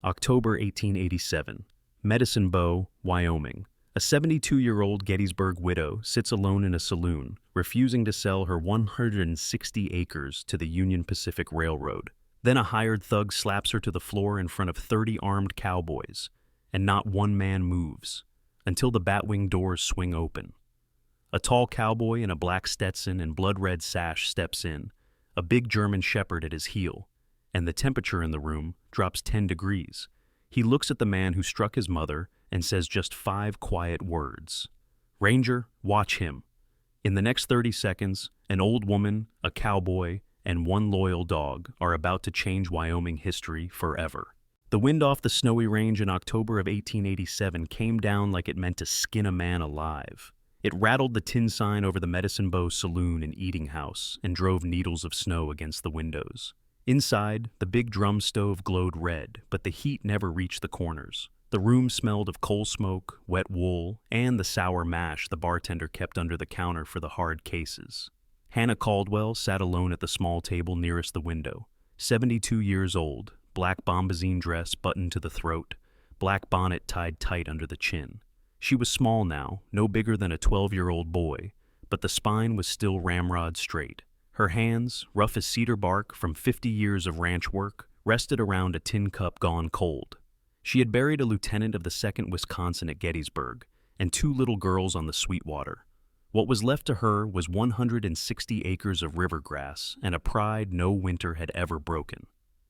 October 1887. Medicine Bow, Wyoming. A 72-year-old Gettysburg widow sits alone in a saloon, refusing to sell her 160 acres to the Union Pacific Railroad. Then a hired thug slaps her to the floor in front of 30 armed cowboys, and not one man moves, until the batwing doors swing open. A tall cowboy in a black Stetson and blood-red sash steps in, a big German shepherd at his heel, and the temperature in the room drops 10 degrees. He looks at the man who struck his mother and says just 5 quiet words. "Ranger, watch him." In the next 30 seconds, an old woman, a cowboy, and one loyal dog are about to change Wyoming history forever. The wind off the snowy range in October of 1887 came down like it meant to skin a man alive. It rattled the tin sign over the Medicine Bow Saloon and Eating House and drove needles of snow against the windows. Inside, the big drum stove glowed red, but the heat never reached the corners. The room smelled of coal smoke, wet wool, and the sour mash the bartender kept under the counter for the hard cases. Hannah Caldwell sat alone at the small table nearest the window. 72 years old, black bombazine dress buttoned to the throat, black bonnet tied tight under the chin. She was small now, no bigger than a 12-year-old boy, but the spine was still ramrod straight. Her hands, rough as cedar bark from 50 years of ranch work, rested around a tin cup gone cold. She had buried a lieutenant of the 2nd Wisconsin at Gettysburg and 2 little girls on the Sweetwater. What was left to her was 160 acres of river grass and a pride no winter had ever broken.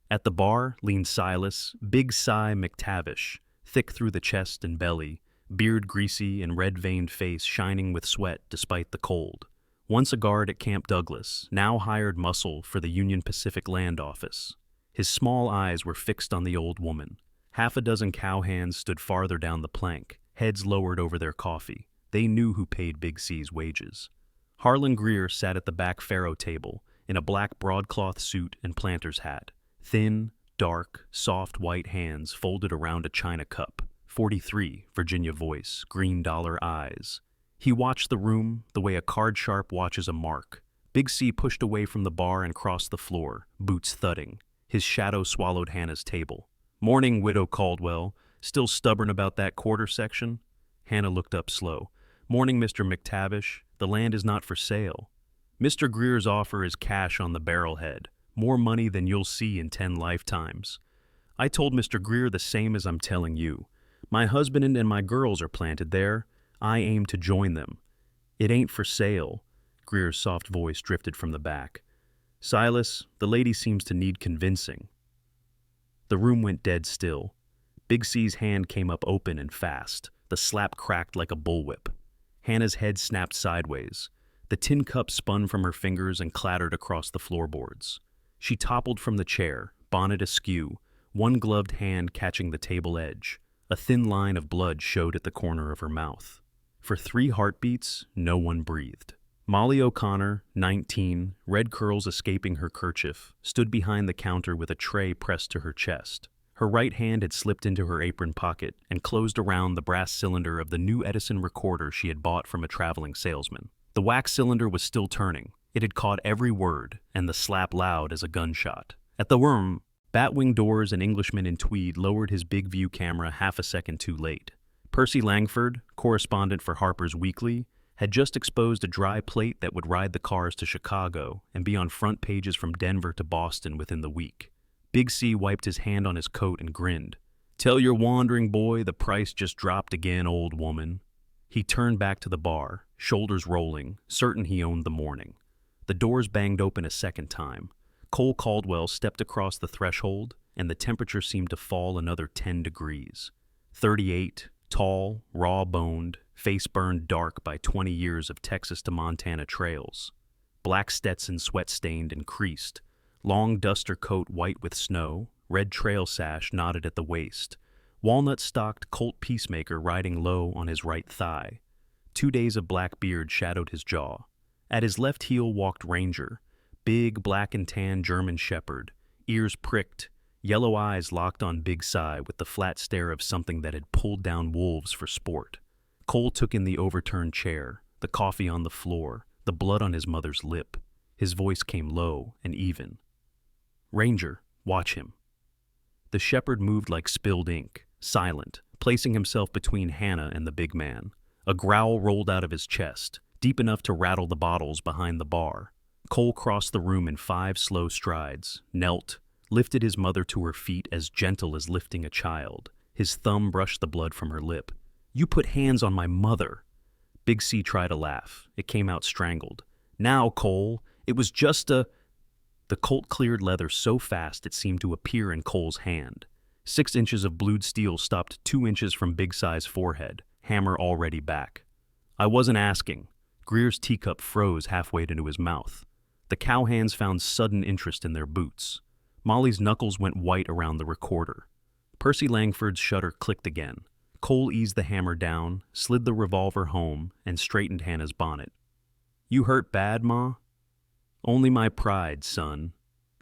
At the bar leaned Silas, Big Cy McTavish, thick through the chest and belly, beard greasy and red-veined face shining with sweat despite the cold. Once a guard at Camp Douglas, now hired muscle for the Union Pacific Land Office. His small eyes were fixed on the old woman. Half a dozen cowhands stood farther down the plank, heads lowered over their coffee. They knew who paid Big C's wages. Harlan Greer sat at the back faro table, in a black broadcloth suit and planter's hat. Thin, dark, soft white hands folded around a china cup. 43, Virginia voice, green dollar eyes. He watched the room the way a card sharp watches a mark. Big C pushed away from the bar and crossed the floor, boots thudding. His shadow swallowed Hannah's table. "Morning, Widow Caldwell. Still stubborn about that quarter section?" Hannah looked up slow. "Morning, Mr. McTavish. The land is not for sale. Mr. Greer's offer is cash on the barrelhead. More money than you'll see in 10 lifetimes. I told Mr. Greer the same as I'm telling you. My husband and my girls are planted there. I aim to join them. It ain't for sale." Greer's soft voice drifted from the back. "Silas, the lady seems to need convincing." The room went dead still. Big C's hand came up open and fast. The slap cracked like a bullwhip. Hannah's head snapped sideways. The tin cup spun from her fingers and clattered across the floorboards. She toppled from the chair, bonnet askew, one gloved hand catching the table edge. A thin line of blood showed at the corner of her mouth. For 3 heartbeats, no one breathed. Molly O'Connor, 19, red curls escaping her kerchief, stood behind the counter with a tray pressed to her chest. Her right hand had slipped into her apron pocket and closed around the brass cylinder of the new Edison recorder she had bought from a traveling salesman. The wax cylinder was still turning. It had caught every word, and the slap loud as a gunshot. At the worm, batwing doors and Englishman in tweed lowered his big view camera half a second too late. Percy Langford, correspondent for Harper's Weekly, had just exposed a dry plate that would ride the cars to Chicago and be on front pages from Denver to Boston within the week. Big C wiped his hand on his coat and grinned. "Tell your wandering boy the price just dropped again, old woman." He turned back to the bar, shoulders rolling, certain he owned the morning. The doors banged open a second time. Cole Caldwell stepped across the threshold, and the temperature seemed to fall another 10 degrees. 38, tall, raw-boned, face burned dark by 20 years of Texas to Montana trails. Black Stetson sweat-stained and creased, long duster coat white with snow, red trail sash knotted at the waist, walnut-stocked Colt Peacemaker riding low on his right thigh. 2 days of black beard shadowed his jaw. At his left heel walked Ranger, big black and tan German shepherd, ears pricked, yellow eyes locked on Big Cy with the flat stare of something that had pulled down wolves for sport. Cole took in the overturned chair, the coffee on the floor, the blood on his mother's lip. His voice came low and even. "Ranger, watch him." The shepherd moved like spilled ink, silent, placing himself between Hannah and the big man. A growl rolled out of his chest, deep enough to rattle the bottles behind the bar. Cole crossed the room in 5 slow strides, knelt, lifted his mother to her feet as gentle as lifting a child. His thumb brushed the blood from her lip. "You put hands on my mother." Big C tried to laugh. It came out strangled. "Now, Cole, it was just a—" The Colt cleared leather so fast it seemed to appear in Cole's hand. 6 inches of blued steel stopped 2 inches from Big Si's forehead, hammer already back. "I wasn't asking." Greer's teacup froze halfway into his mouth. The cowhands found sudden interest in their boots. Molly's knuckles went white around the recorder. Percy Langford's shutter clicked again. Cole eased the hammer down, slid the revolver home, and straightened Hannah's bonnet. "You hurt bad, Ma?" "Only my pride, son."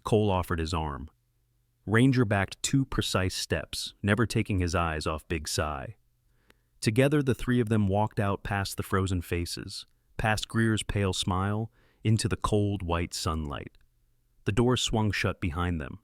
Cole offered his arm. Ranger backed 2 precise steps, never taking his eyes off Big Si. Together, the 3 of them walked out past the frozen faces, past Greer's pale smile, into the cold, white sunlight. The door swung shut behind them.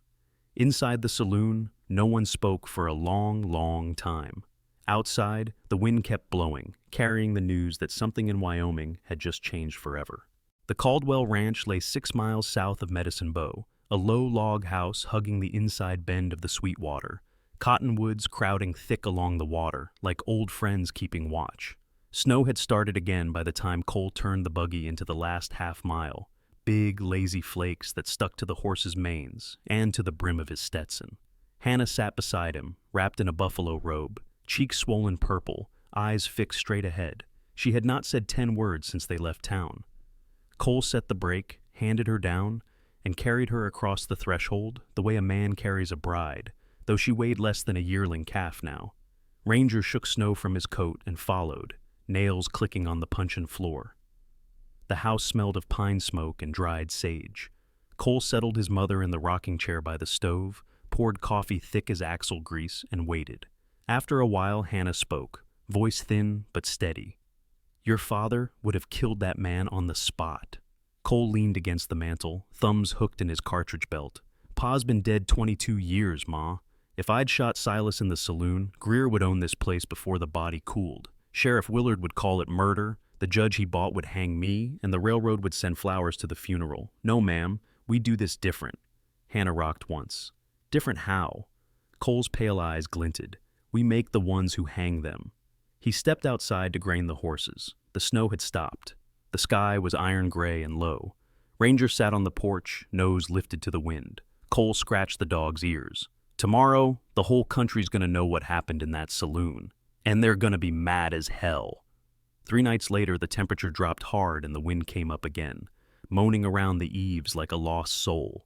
Inside the saloon, no one spoke for a long, long time. Outside, the wind kept blowing, carrying the news that something in Wyoming had just changed forever. The Caldwell Ranch lay 6 miles south of Medicine Bow, a low log house hugging the inside bend of the Sweetwater, cottonwoods crowding thick along the water, like old friends keeping watch. Snow had started again by the time Cole turned the buggy into the last half mile, big, lazy flakes that stuck to the horse's manes and to the brim of his Stetson. Hannah sat beside him, wrapped in a buffalo robe, cheeks swollen purple, eyes fixed straight ahead. She had not said 10 words since they left town. Cole set the brake, handed her down, and carried her across the threshold the way a man carries a bride, though she weighed less than a yearling calf now. Ranger shook snow from his coat and followed, nails clicking on the puncheon floor. The house smelled of pine smoke and dried sage. Cole settled his mother in the rocking chair by the stove, poured coffee thick as axle grease, and waited. After a while, Hannah spoke, voice thin but steady. "Your father would have killed that man on the spot." Cole leaned against the mantel, thumbs hooked in his cartridge belt. "Pa's been dead 22 years, Ma. If I'd shot Silas in the saloon, Greer would own this place before the body cooled. Sheriff Willard would call it murder, the judge he bought would hang me, and the railroad would send flowers to the funeral. No, ma'am, we do this different." Hannah rocked once. "Different how?" Cole's pale eyes glinted. "We make the ones who hang them." He stepped outside to grain the horses. The snow had stopped. The sky was iron gray and low. Ranger sat on the porch, nose lifted to the wind. Cole scratched the dog's ears. "Tomorrow, the whole country's gonna know what happened in that saloon. And they're gonna be mad as hell." 3 nights later, the temperature dropped hard and the wind came up again, moaning around the eaves like a lost soul.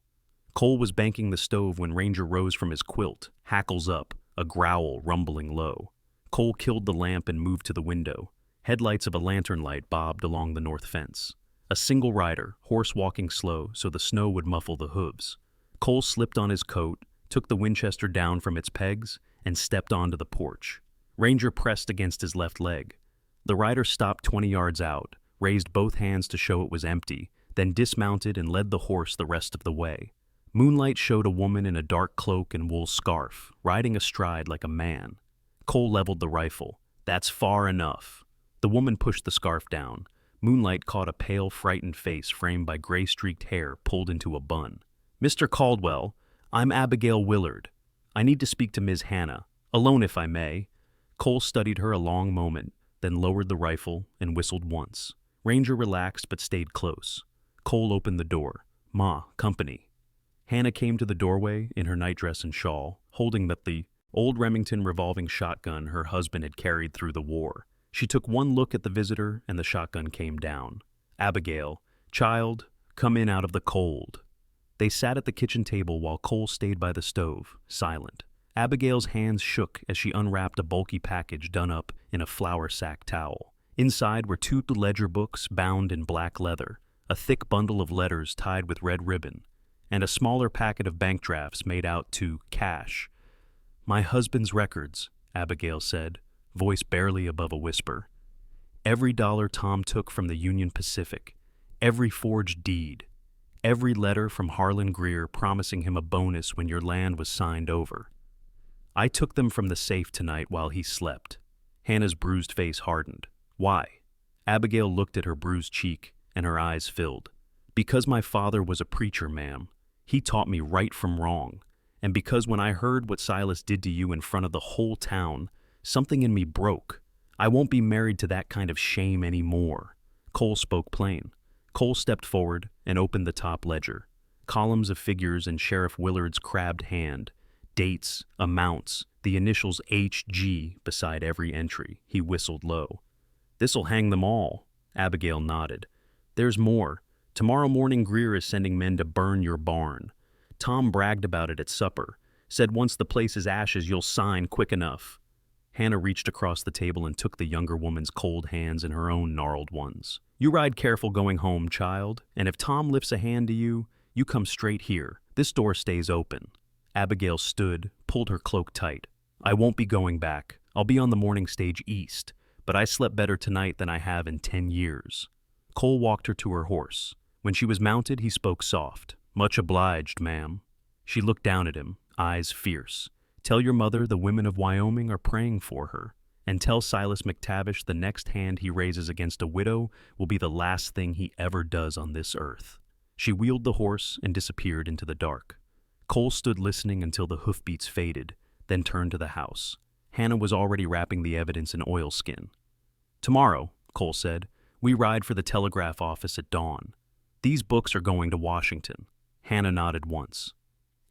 Cole was banking the stove when Ranger rose from his quilt, hackles up, a growl rumbling low. Cole killed the lamp and moved to the window. Headlights of a lantern light bobbed along the north fence. A single rider, horse walking slow so the snow would muffle the hooves. Cole slipped on his coat, took the Winchester down from its pegs, and stepped onto the porch. Ranger pressed against his left leg. The rider stopped 20 yards out, raised both hands to show it was empty, then dismounted and led the horse the rest of the way. Moonlight showed a woman in a dark cloak and wool scarf, riding astride like a man. Cole leveled the rifle. "That's far enough." The woman pushed the scarf down. Moonlight caught a pale, frightened face framed by gray-streaked hair pulled into a bun. "Mr. Caldwell, I'm Abigail Willard. I need to speak to Ms. Hannah. Alone, if I may." Cole studied her a long moment, then lowered the rifle and whistled once. Ranger relaxed but stayed close. Cole opened the door. "Ma, company." Hannah came to the doorway in her nightdress and shawl, holding the old Remington revolving shotgun her husband had carried through the war. She took one look at the visitor and the shotgun came down. "Abigail, child, come in out of the cold." They sat at the kitchen table while Cole stayed by the stove, silent. Abigail's hands shook as she unwrapped a bulky package done up in a flour sack towel. Inside were 2 ledger books bound in black leather, a thick bundle of letters tied with red ribbon, and a smaller packet of bank drafts made out to cash. "My husband's records," Abigail said, voice barely above a whisper. "Every dollar Tom took from the Union Pacific, every forged deed, every letter from Harlan Greer promising him a bonus when your land was signed over." I took them from the safe tonight while he slept. Hannah's bruised face hardened. Why? Abigail looked at her bruised cheek, and her eyes filled. Because my father was a preacher, ma'am. He taught me right from wrong. And because when I heard what Silas did to you in front of the whole town, something in me broke. I won't be married to that kind of shame anymore. Cole spoke plain. Cole stepped forward and opened the top ledger. Columns of figures in Sheriff Willard's crabbed hand. Dates, amounts, the initials HG beside every entry. He whistled low. This'll hang them all. Abigail nodded. There's more. Tomorrow morning Greer is sending men to burn your barn. Tom bragged about it at supper. Said once the place is ashes, you'll sign quick enough. Hannah reached across the table and took the younger woman's cold hands in her own gnarled ones. You ride careful going home, child, and if Tom lifts a hand to you, you come straight here. This door stays open. Abigail stood, pulled her cloak tight. I won't be going back. I'll be on the morning stage east, but I slept better tonight than I have in 10 years. Cole walked her to her horse. When she was mounted, he spoke soft. Much obliged, ma'am. She looked down at him, eyes fierce. Tell your mother the women of Wyoming are praying for her, and tell Silas McTavish the next hand he raises against a widow will be the last thing he ever does on this earth. She wheeled the horse and disappeared into the dark. Cole stood listening until the hoofbeats faded, then turned to the house. Hannah was already wrapping the evidence in oilskin. Tomorrow, Cole said, we ride for the telegraph office at dawn. These books are going to Washington. Hannah nodded once.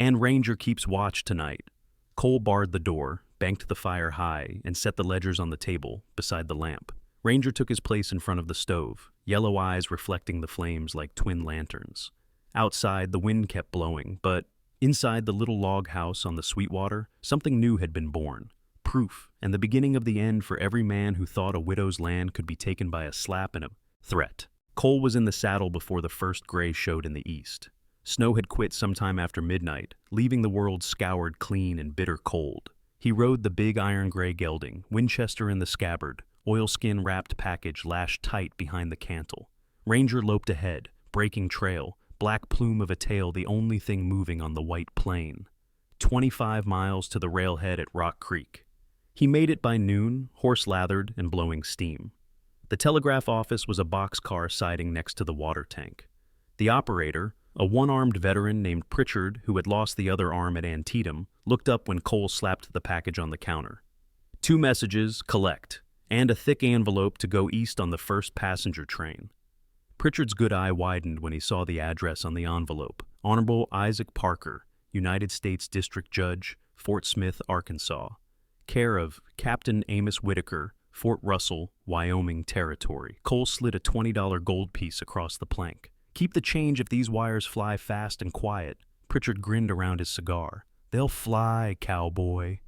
And Ranger keeps watch tonight. Cole barred the door, banked the fire high, and set the ledgers on the table beside the lamp. Ranger took his place in front of the stove, yellow eyes reflecting the flames like twin lanterns. Outside, the wind kept blowing, but inside the little log house on the Sweetwater, something new had been born. Proof, and the beginning of the end for every man who thought a widow's land could be taken by a slap and a threat. Cole was in the saddle before the first gray showed in the east. Snow had quit sometime after midnight, leaving the world scoured clean and bitter cold. He rode the big iron gray gelding, Winchester in the scabbard, oilskin-wrapped package lashed tight behind the cantle. Ranger loped ahead, breaking trail, black plume of a tail the only thing moving on the white plain. 25 miles to the railhead at Rock Creek. He made it by noon, horse-lathered and blowing steam. The telegraph office was a boxcar siding next to the water tank. The operator, a one-armed veteran named Pritchard who had lost the other arm at Antietam, looked up when Cole slapped the package on the counter. 2 messages, collect, and a thick envelope to go east on the first passenger train. Pritchard's good eye widened when he saw the address on the envelope. Honorable Isaac Parker, United States District Judge, Fort Smith, Arkansas. Care of Captain Amos Whitaker, Fort Russell, Wyoming Territory. Cole slid a $20 gold piece across the plank. Keep the change if these wires fly fast and quiet. Pritchard grinned around his cigar. They'll fly, cowboy.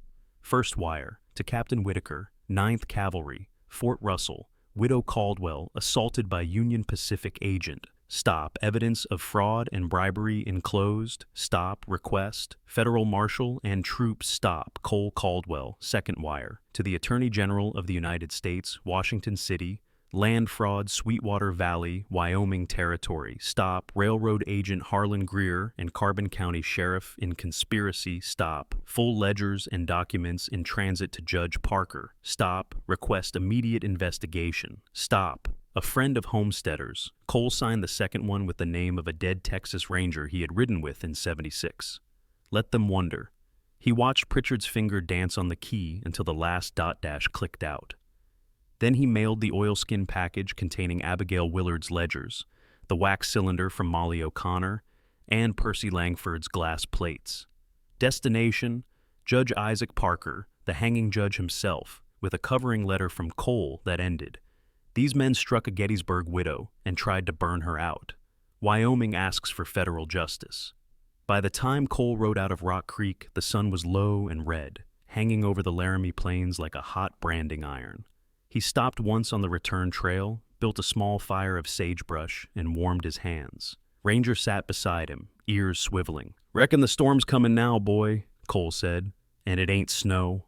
First wire, to Captain Whitaker, 9th Cavalry, Fort Russell. Widow Caldwell, assaulted by Union Pacific agent. Stop. Evidence of fraud and bribery enclosed. Stop. Request. Federal Marshal and troops stop. Cole Caldwell. Second wire. To the Attorney General of the United States, Washington City. Land fraud, Sweetwater Valley, Wyoming Territory. Stop. Railroad agent Harlan Greer and Carbon County Sheriff in conspiracy. Stop. Full ledgers and documents in transit to Judge Parker. Stop. Request immediate investigation. Stop. A friend of homesteaders. Cole signed the second one with the name of a dead Texas Ranger he had ridden with in '76. Let them wonder. He watched Pritchard's finger dance on the key until the last dot dash clicked out. Then he mailed the oilskin package containing Abigail Willard's ledgers, the wax cylinder from Molly O'Connor, and Percy Langford's glass plates. Destination, Judge Isaac Parker, the hanging judge himself, with a covering letter from Cole that ended. These men struck a Gettysburg widow and tried to burn her out. Wyoming asks for federal justice. By the time Cole rode out of Rock Creek, the sun was low and red, hanging over the Laramie Plains like a hot branding iron. He stopped once on the return trail, built a small fire of sagebrush, and warmed his hands. Ranger sat beside him, ears swiveling. "Reckon the storm's coming now, boy," Cole said, "and it ain't snow."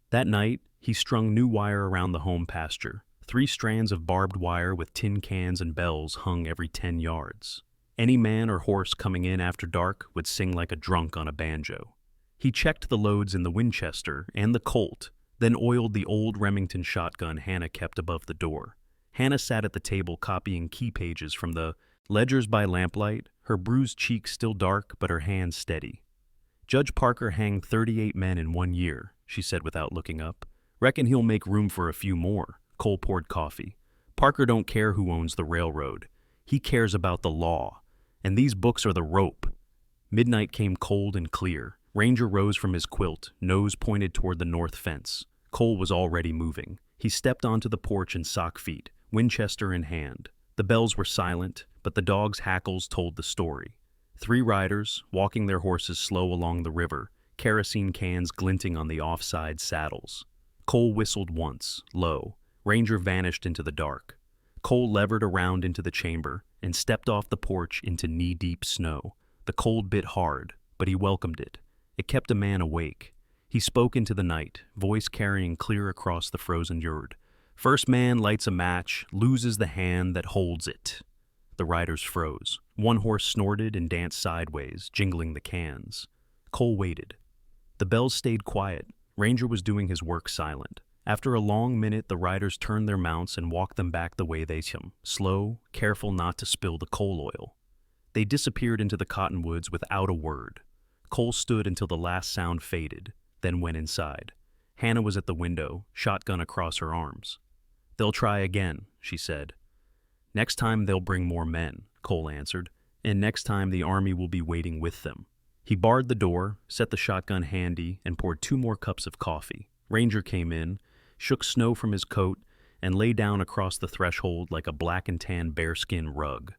That night, he strung new wire around the home pasture. 3 strands of barbed wire with tin cans and bells hung every 10 yards. Any man or horse coming in after dark would sing like a drunk on a banjo. He checked the loads in the Winchester and the Colt, then oiled the old Remington shotgun Hannah kept above the door. Hannah sat at the table copying key pages from the ledgers by lamplight, her bruised cheeks still dark but her hands steady. "Judge Parker hanged 38 men in 1 year," she said without looking up. "Reckon he'll make room for a few more." Cole poured coffee. "Parker don't care who owns the railroad. He cares about the law. And these books are the rope." Midnight came cold and clear. Ranger rose from his quilt, nose pointed toward the north fence. Cole was already moving. He stepped onto the porch in sock feet, Winchester in hand. The bells were silent, but the dogs' hackles told the story. 3 riders, walking their horses slow along the river, kerosene cans glinting on the offside saddles. Cole whistled once, low. Ranger vanished into the dark. Cole levered around into the chamber and stepped off the porch into knee-deep snow. The cold bit hard, but he welcomed it. It kept a man awake. He spoke into the night, voice carrying clear across the frozen yard. "First man lights a match, loses the hand that holds it." The riders froze. One horse snorted and danced sideways, jingling the cans. Cole waited. The bells stayed quiet. Ranger was doing his work silent. After a long minute, the riders turned their mounts and walked them back the way they came, slow, careful not to spill the coal oil. They disappeared into the cottonwoods without a word. Cole stood until the last sound faded, then went inside. Hannah was at the window, shotgun across her arms. "They'll try again," she said. "Next time they'll bring more men," Cole answered, "and next time the army will be waiting with them." He barred the door, set the shotgun handy, and poured 2 more cups of coffee. Ranger came in, shook snow from his coat, and lay down across the threshold like a black and tan bearskin rug.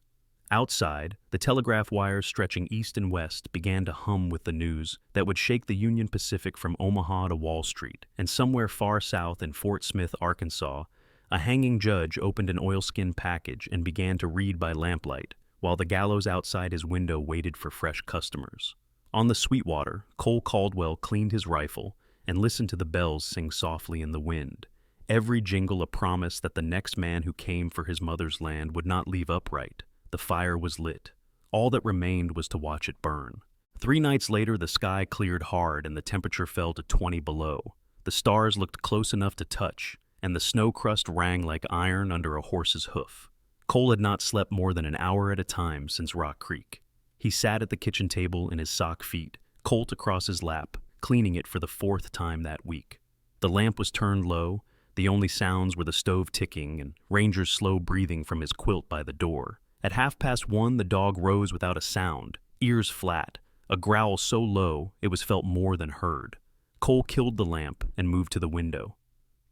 Outside, the telegraph wires stretching east and west began to hum with the news that would shake the Union Pacific from Omaha to Wall Street, and somewhere far south in Fort Smith, Arkansas, a hanging judge opened an oilskin package and began to read by lamplight, while the gallows outside his window waited for fresh customers. On the Sweetwater, Cole Caldwell cleaned his rifle and listened to the bells sing softly in the wind, every jingle a promise that the next man who came for his mother's land would not leave upright. The fire was lit. All that remained was to watch it burn. 3 nights later, the sky cleared hard and the temperature fell to 20 below. The stars looked close enough to touch, and the snow crust rang like iron under a horse's hoof. Cole had not slept more than an hour at a time since Rock Creek. He sat at the kitchen table in his sock feet, Colt across his lap, cleaning it for the 4th time that week. The lamp was turned low. The only sounds were the stove ticking and Ranger's slow breathing from his quilt by the door. At 1:30, the dog rose without a sound, ears flat, a growl so low it was felt more than heard. Cole killed the lamp and moved to the window.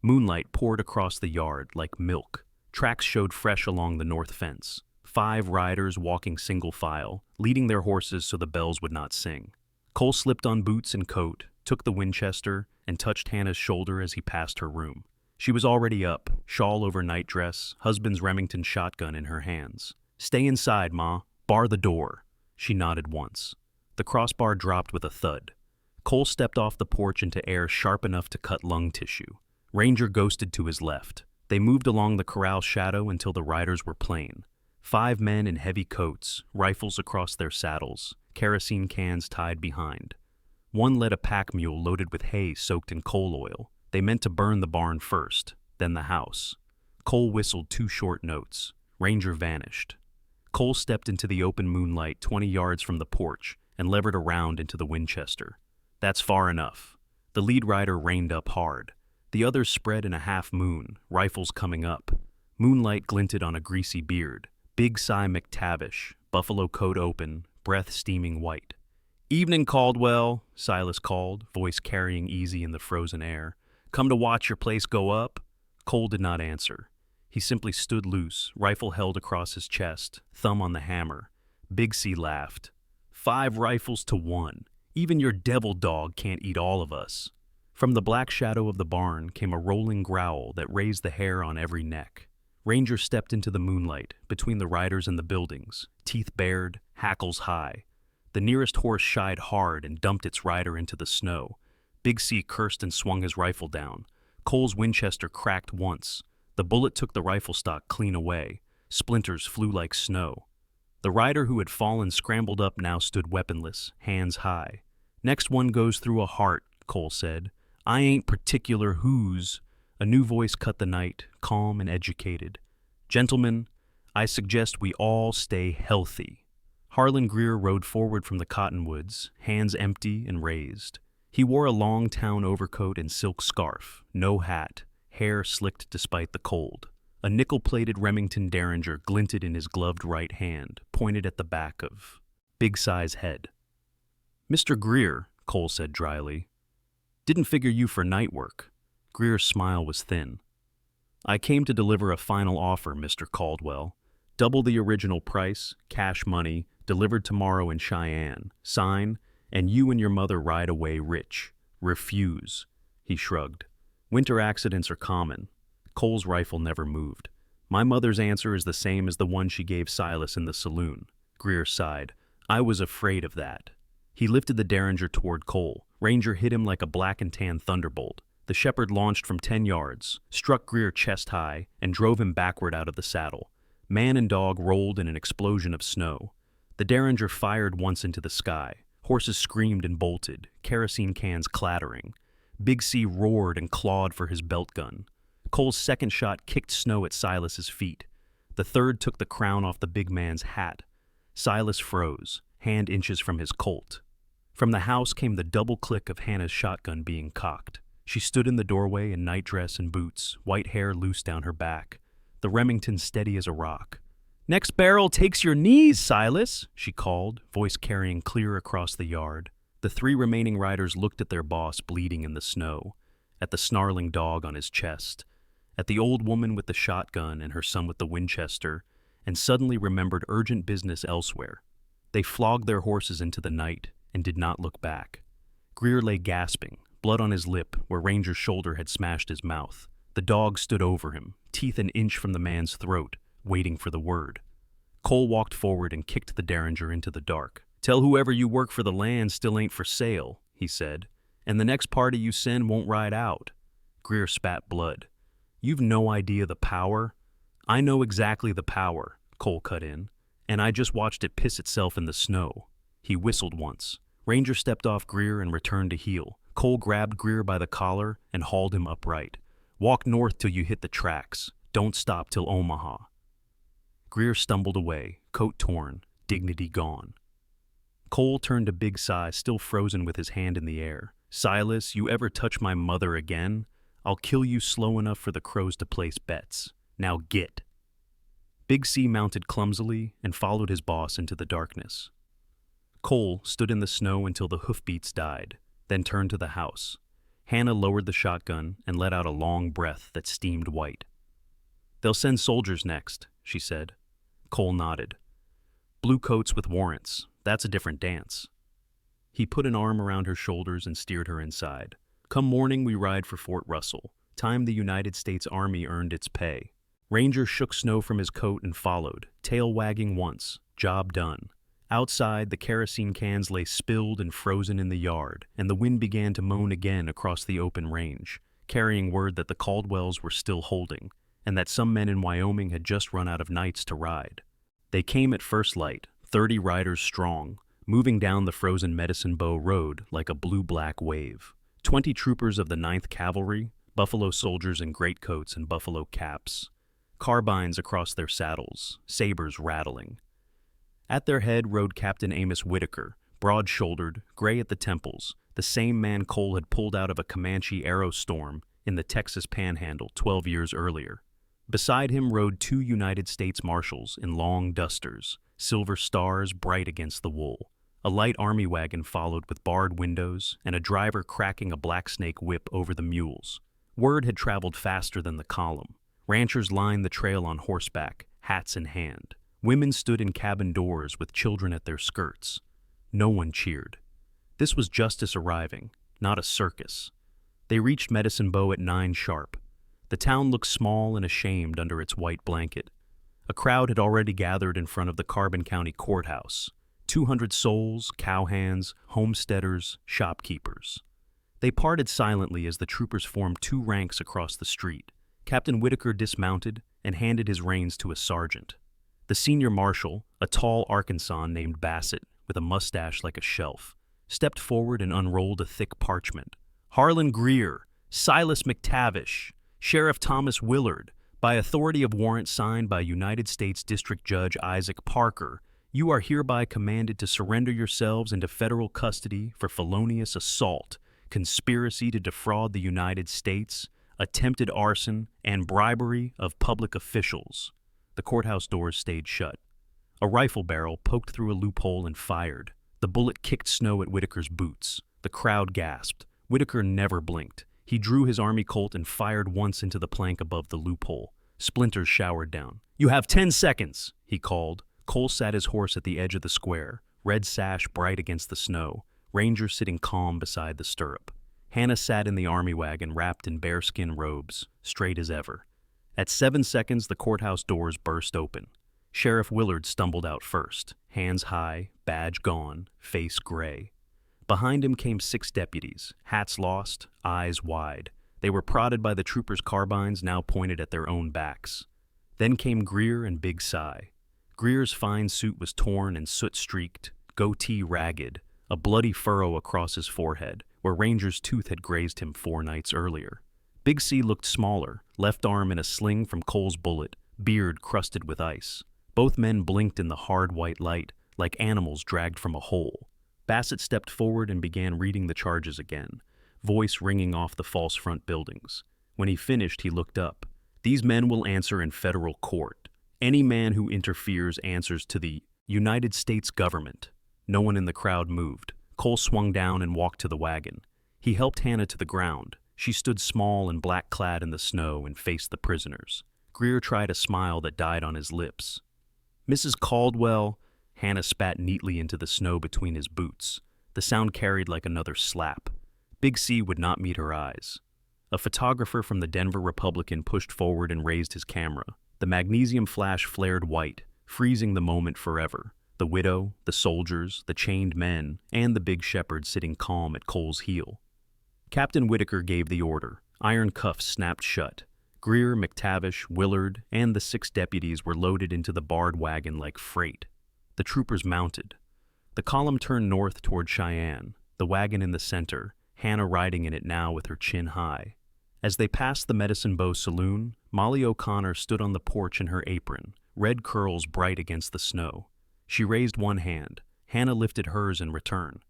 Moonlight poured across the yard like milk. Tracks showed fresh along the north fence. 5 riders walking single file, leading their horses so the bells would not sing. Cole slipped on boots and coat, took the Winchester, and touched Hannah's shoulder as he passed her room. She was already up, shawl over nightdress, husband's Remington shotgun in her hands. "Stay inside, Ma. Bar the door." She nodded once. The crossbar dropped with a thud. Cole stepped off the porch into air sharp enough to cut lung tissue. Ranger ghosted to his left. They moved along the corral shadow until the riders were plain. 5 men in heavy coats, rifles across their saddles, kerosene cans tied behind. One led a pack mule loaded with hay soaked in coal oil. They meant to burn the barn first, then the house. Cole whistled 2 short notes. Ranger vanished. Cole stepped into the open moonlight 20 yards from the porch and levered around into the Winchester. "That's far enough." The lead rider reined up hard. The others spread in a half moon, rifles coming up. Moonlight glinted on a greasy beard. Big Cy McTavish, buffalo coat open, breath steaming white. "Evening, Caldwell," Silas called, voice carrying easy in the frozen air. "Come to watch your place go up?" Cole did not answer. He simply stood loose, rifle held across his chest, thumb on the hammer. Big C laughed. 5 rifles to 1. Even your devil dog can't eat all of us." From the black shadow of the barn came a rolling growl that raised the hair on every neck. Ranger stepped into the moonlight, between the riders and the buildings, teeth bared, hackles high. The nearest horse shied hard and dumped its rider into the snow. Big C cursed and swung his rifle down. Cole's Winchester cracked once. The bullet took the rifle stock clean away. Splinters flew like snow. The rider who had fallen scrambled up now stood weaponless, hands high. Next one goes through a heart, Cole said. I ain't particular whose. A new voice cut the night, calm and educated. Gentlemen, I suggest we all stay healthy. Harlan Greer rode forward from the cottonwoods, hands empty and raised. He wore a long town overcoat and silk scarf, no hat, hair slicked despite the cold. A nickel-plated Remington Derringer glinted in his gloved right hand, pointed at the back of Big Si's head. Mr. Greer, Cole said dryly, didn't figure you for night work. Greer's smile was thin. I came to deliver a final offer, Mr. Caldwell. Double the original price, cash money, delivered tomorrow in Cheyenne. Sign, and you and your mother ride away rich. Refuse. He shrugged. Winter accidents are common. Cole's rifle never moved. My mother's answer is the same as the one she gave Silas in the saloon. Greer sighed. I was afraid of that. He lifted the Derringer toward Cole. Ranger hit him like a black and tan thunderbolt. The shepherd launched from 10 yards, struck Greer chest high, and drove him backward out of the saddle. Man and dog rolled in an explosion of snow. The Derringer fired once into the sky. Horses screamed and bolted, kerosene cans clattering. Big C roared and clawed for his belt gun. Cole's second shot kicked snow at Silas's feet. The third took the crown off the big man's hat. Silas froze, hand inches from his Colt. From the house came the double click of Hannah's shotgun being cocked. She stood in the doorway in nightdress and boots, white hair loose down her back, the Remington steady as a rock. Next barrel takes your knees, Silas, she called, voice carrying clear across the yard. The 3 remaining riders looked at their boss bleeding in the snow, at the snarling dog on his chest, at the old woman with the shotgun and her son with the Winchester, and suddenly remembered urgent business elsewhere. They flogged their horses into the night and did not look back. Greer lay gasping, blood on his lip where Ranger's shoulder had smashed his mouth. The dog stood over him, teeth an inch from the man's throat, waiting for the word. Cole walked forward and kicked the Derringer into the dark. Tell whoever you work for the land still ain't for sale, he said, and the next party you send won't ride out. Greer spat blood. You've no idea the power. I know exactly the power, Cole cut in, and I just watched it piss itself in the snow. He whistled once. Ranger stepped off Greer and returned to heel. Cole grabbed Greer by the collar and hauled him upright. Walk north till you hit the tracks. Don't stop till Omaha. Greer stumbled away, coat torn, dignity gone. Cole turned to Big Si, still frozen with his hand in the air. Silas, you ever touch my mother again, I'll kill you slow enough for the crows to place bets. Now get. Big C mounted clumsily and followed his boss into the darkness. Cole stood in the snow until the hoofbeats died, then turned to the house. Hannah lowered the shotgun and let out a long breath that steamed white. They'll send soldiers next, she said. Cole nodded. Blue coats with warrants. That's a different dance. He put an arm around her shoulders and steered her inside. Come morning, we ride for Fort Russell. Time the United States Army earned its pay. Ranger shook snow from his coat and followed, tail wagging once. Job done. Outside, the kerosene cans lay spilled and frozen in the yard, and the wind began to moan again across the open range, carrying word that the Caldwells were still holding, and that some men in Wyoming had just run out of nights to ride. They came at first light, 30 riders strong, moving down the frozen Medicine Bow Road like a blue-black wave. 20 troopers of the 9th Cavalry, buffalo soldiers in greatcoats and buffalo caps, carbines across their saddles, sabers rattling. At their head rode Captain Amos Whitaker, broad-shouldered, gray at the temples, the same man Cole had pulled out of a Comanche arrow storm in the Texas Panhandle 12 years earlier. Beside him rode 2 United States Marshals in long dusters, silver stars bright against the wool. A light army wagon followed with barred windows and a driver cracking a blacksnake whip over the mules. Word had traveled faster than the column. Ranchers lined the trail on horseback, hats in hand. Women stood in cabin doors with children at their skirts. No one cheered. This was justice arriving, not a circus. They reached Medicine Bow at 9 sharp. The town looked small and ashamed under its white blanket. A crowd had already gathered in front of the Carbon County Courthouse. 200 souls, cowhands, homesteaders, shopkeepers. They parted silently as the troopers formed 2 ranks across the street. Captain Whitaker dismounted and handed his reins to a sergeant. The senior marshal, a tall Arkansan named Bassett with a mustache like a shelf, stepped forward and unrolled a thick parchment. Harlan Greer, Silas McTavish, Sheriff Thomas Willard, by authority of warrant signed by United States District Judge Isaac Parker, you are hereby commanded to surrender yourselves into federal custody for felonious assault, conspiracy to defraud the United States, attempted arson, and bribery of public officials. The courthouse doors stayed shut. A rifle barrel poked through a loophole and fired. The bullet kicked snow at Whitaker's boots. The crowd gasped. Whitaker never blinked. He drew his army Colt and fired once into the plank above the loophole. Splinters showered down. "You have 10 seconds," he called. Cole sat his horse at the edge of the square, red sash bright against the snow, Ranger sitting calm beside the stirrup. Hannah sat in the army wagon wrapped in bearskin robes, straight as ever. At 7 seconds, the courthouse doors burst open. Sheriff Willard stumbled out first, hands high, badge gone, face gray. Behind him came 6 deputies, hats lost, eyes wide. They were prodded by the troopers' carbines now pointed at their own backs. Then came Greer and Big Cy. Greer's fine suit was torn and soot-streaked, goatee ragged, a bloody furrow across his forehead, where Ranger's tooth had grazed him 4 nights earlier. Big C looked smaller, left arm in a sling from Cole's bullet, beard crusted with ice. Both men blinked in the hard white light, like animals dragged from a hole. Bassett stepped forward and began reading the charges again, voice ringing off the false front buildings. When he finished, he looked up. These men will answer in federal court. Any man who interferes answers to the United States government. No one in the crowd moved. Cole swung down and walked to the wagon. He helped Hannah to the ground. She stood small and black-clad in the snow and faced the prisoners. Greer tried a smile that died on his lips. "Mrs. Caldwell," Hannah spat neatly into the snow between his boots. The sound carried like another slap. Big C would not meet her eyes. A photographer from the Denver Republican pushed forward and raised his camera. The magnesium flash flared white, freezing the moment forever. The widow, the soldiers, the chained men, and the big shepherd sitting calm at Cole's heel. Captain Whitaker gave the order. Iron cuffs snapped shut. Greer, McTavish, Willard, and the 6 deputies were loaded into the barred wagon like freight. The troopers mounted. The column turned north toward Cheyenne, the wagon in the center, Hannah riding in it now with her chin high. As they passed the Medicine Bow Saloon, Molly O'Connor stood on the porch in her apron, red curls bright against the snow. She raised one hand. Hannah lifted hers in return.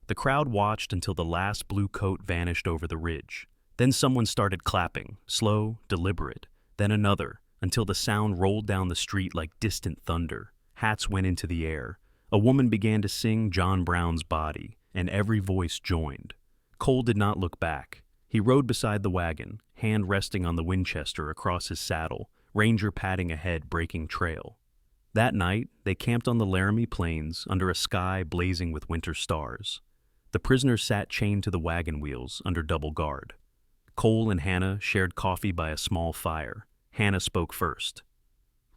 The crowd watched until the last blue coat vanished over the ridge. Then someone started clapping, slow, deliberate, then another, until the sound rolled down the street like distant thunder. Hats went into the air. A woman began to sing John Brown's Body, and every voice joined. Cole did not look back. He rode beside the wagon, hand resting on the Winchester across his saddle, Ranger padding ahead, breaking trail. That night, they camped on the Laramie Plains under a sky blazing with winter stars. The prisoners sat chained to the wagon wheels under double guard. Cole and Hannah shared coffee by a small fire. Hannah spoke first.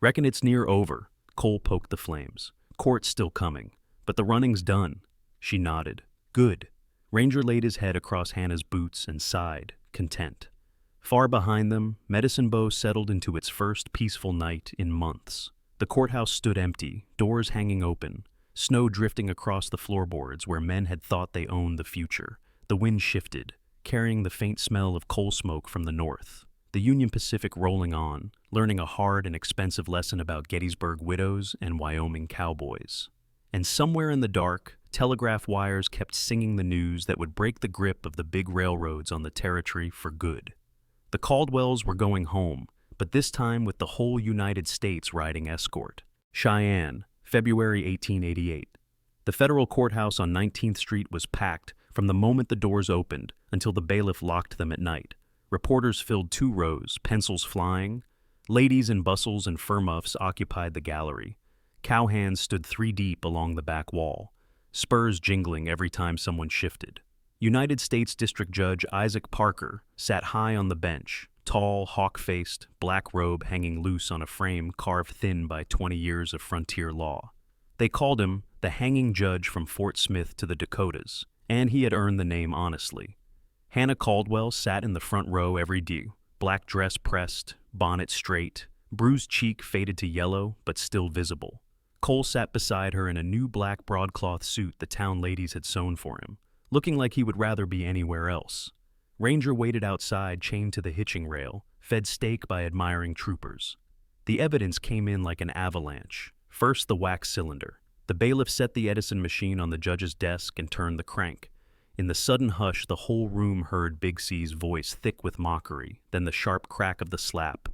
"Reckon it's near over." Cole poked the flames. "Court's still coming, but the running's done." She nodded. "Good." Ranger laid his head across Hannah's boots and sighed, content. Far behind them, Medicine Bow settled into its first peaceful night in months. The courthouse stood empty, doors hanging open, snow drifting across the floorboards where men had thought they owned the future. The wind shifted, carrying the faint smell of coal smoke from the north. The Union Pacific rolling on, learning a hard and expensive lesson about Gettysburg widows and Wyoming cowboys. And somewhere in the dark, telegraph wires kept singing the news that would break the grip of the big railroads on the territory for good. The Caldwells were going home, but this time with the whole United States riding escort. Cheyenne, February 1888. The federal courthouse on 19th Street was packed from the moment the doors opened until the bailiff locked them at night. Reporters filled 2 rows, pencils flying. Ladies in bustles and fur muffs occupied the gallery. Cowhands stood 3 deep along the back wall, spurs jingling every time someone shifted. United States District Judge Isaac Parker sat high on the bench, tall, hawk-faced, black robe hanging loose on a frame carved thin by 20 years of frontier law. They called him the hanging judge from Fort Smith to the Dakotas, and he had earned the name honestly. Hannah Caldwell sat in the front row every day, black dress pressed, bonnet straight, bruised cheek faded to yellow but still visible. Cole sat beside her in a new black broadcloth suit the town ladies had sewn for him, looking like he would rather be anywhere else. Ranger waited outside, chained to the hitching rail, fed steak by admiring troopers. The evidence came in like an avalanche. First, the wax cylinder. The bailiff set the Edison machine on the judge's desk and turned the crank. In the sudden hush, the whole room heard Big C's voice thick with mockery, then the sharp crack of the slap,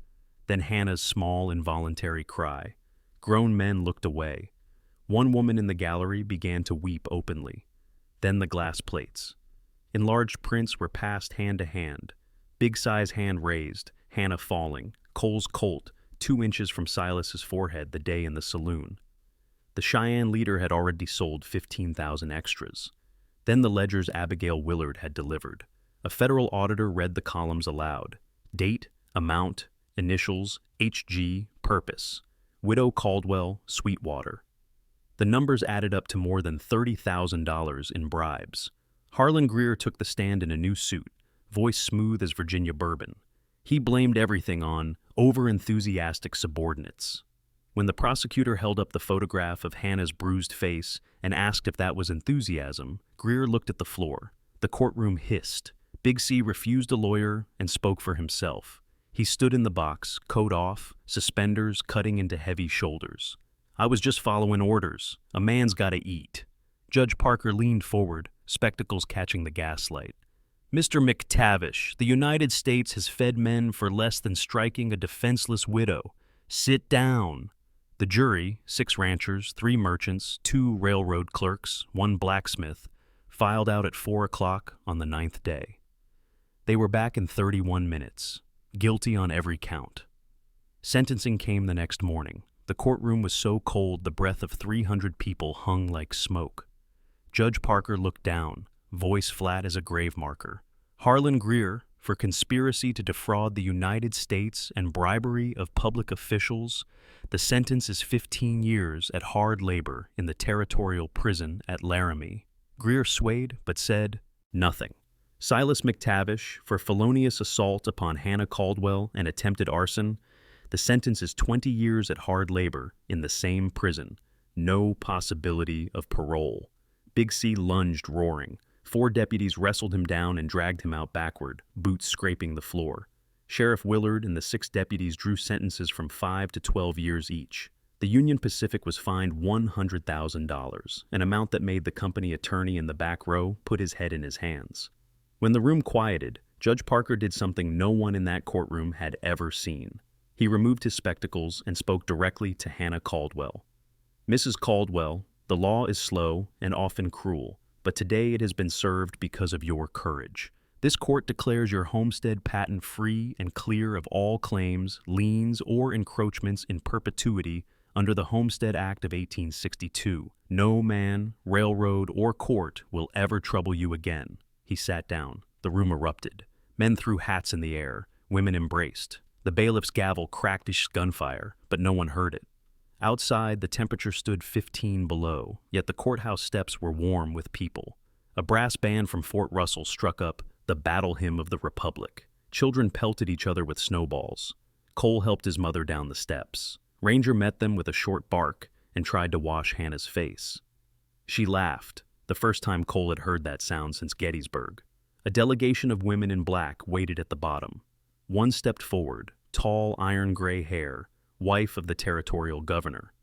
then Hannah's small, involuntary cry. Grown men looked away. One woman in the gallery began to weep openly. Then the glass plates. Enlarged prints were passed hand to hand. Big Cy's hand raised, Hannah falling, Cole's Colt, 2 inches from Silas's forehead the day in the saloon. The Cheyenne leader had already sold 15,000 extras. Then the ledgers Abigail Willard had delivered. A federal auditor read the columns aloud. Date, amount, initials, HG, purpose. Widow Caldwell, Sweetwater. The numbers added up to more than $30,000 in bribes. Harlan Greer took the stand in a new suit, voice smooth as Virginia bourbon. He blamed everything on over-enthusiastic subordinates. When the prosecutor held up the photograph of Hannah's bruised face and asked if that was enthusiasm, Greer looked at the floor. The courtroom hissed. Big C refused a lawyer and spoke for himself. He stood in the box, coat off, suspenders cutting into heavy shoulders. I was just following orders. A man's gotta eat. Judge Parker leaned forward, spectacles catching the gaslight. Mr. McTavish, the United States has fed men for less than striking a defenseless widow. Sit down. The jury, 6 ranchers, 3 merchants, 2 railroad clerks, 1 blacksmith, filed out at 4 o'clock on the 9th day. They were back in 31 minutes, guilty on every count. Sentencing came the next morning. The courtroom was so cold the breath of 300 people hung like smoke. Judge Parker looked down, voice flat as a grave marker. Harlan Greer, for conspiracy to defraud the United States and bribery of public officials, the sentence is 15 years at hard labor in the territorial prison at Laramie. Greer swayed but said nothing. Silas McTavish, for felonious assault upon Hannah Caldwell and attempted arson, the sentence is 20 years at hard labor in the same prison. No possibility of parole. Big C lunged, roaring. 4 deputies wrestled him down and dragged him out backward, boots scraping the floor. Sheriff Willard and the 6 deputies drew sentences from 5 to 12 years each. The Union Pacific was fined $100,000, an amount that made the company attorney in the back row put his head in his hands. When the room quieted, Judge Parker did something no one in that courtroom had ever seen. He removed his spectacles and spoke directly to Hannah Caldwell. Mrs. Caldwell, the law is slow and often cruel, but today it has been served because of your courage. This court declares your homestead patent free and clear of all claims, liens, or encroachments in perpetuity under the Homestead Act of 1862. No man, railroad, or court will ever trouble you again. He sat down. The room erupted. Men threw hats in the air. Women embraced. The bailiff's gavel cracked his gunfire, but no one heard it. Outside, the temperature stood 15 below, yet the courthouse steps were warm with people. A brass band from Fort Russell struck up the Battle Hymn of the Republic. Children pelted each other with snowballs. Cole helped his mother down the steps. Ranger met them with a short bark and tried to wash Hannah's face. She laughed, the first time Cole had heard that sound since Gettysburg. A delegation of women in black waited at the bottom. One stepped forward, tall, iron-gray hair, wife of the territorial governor.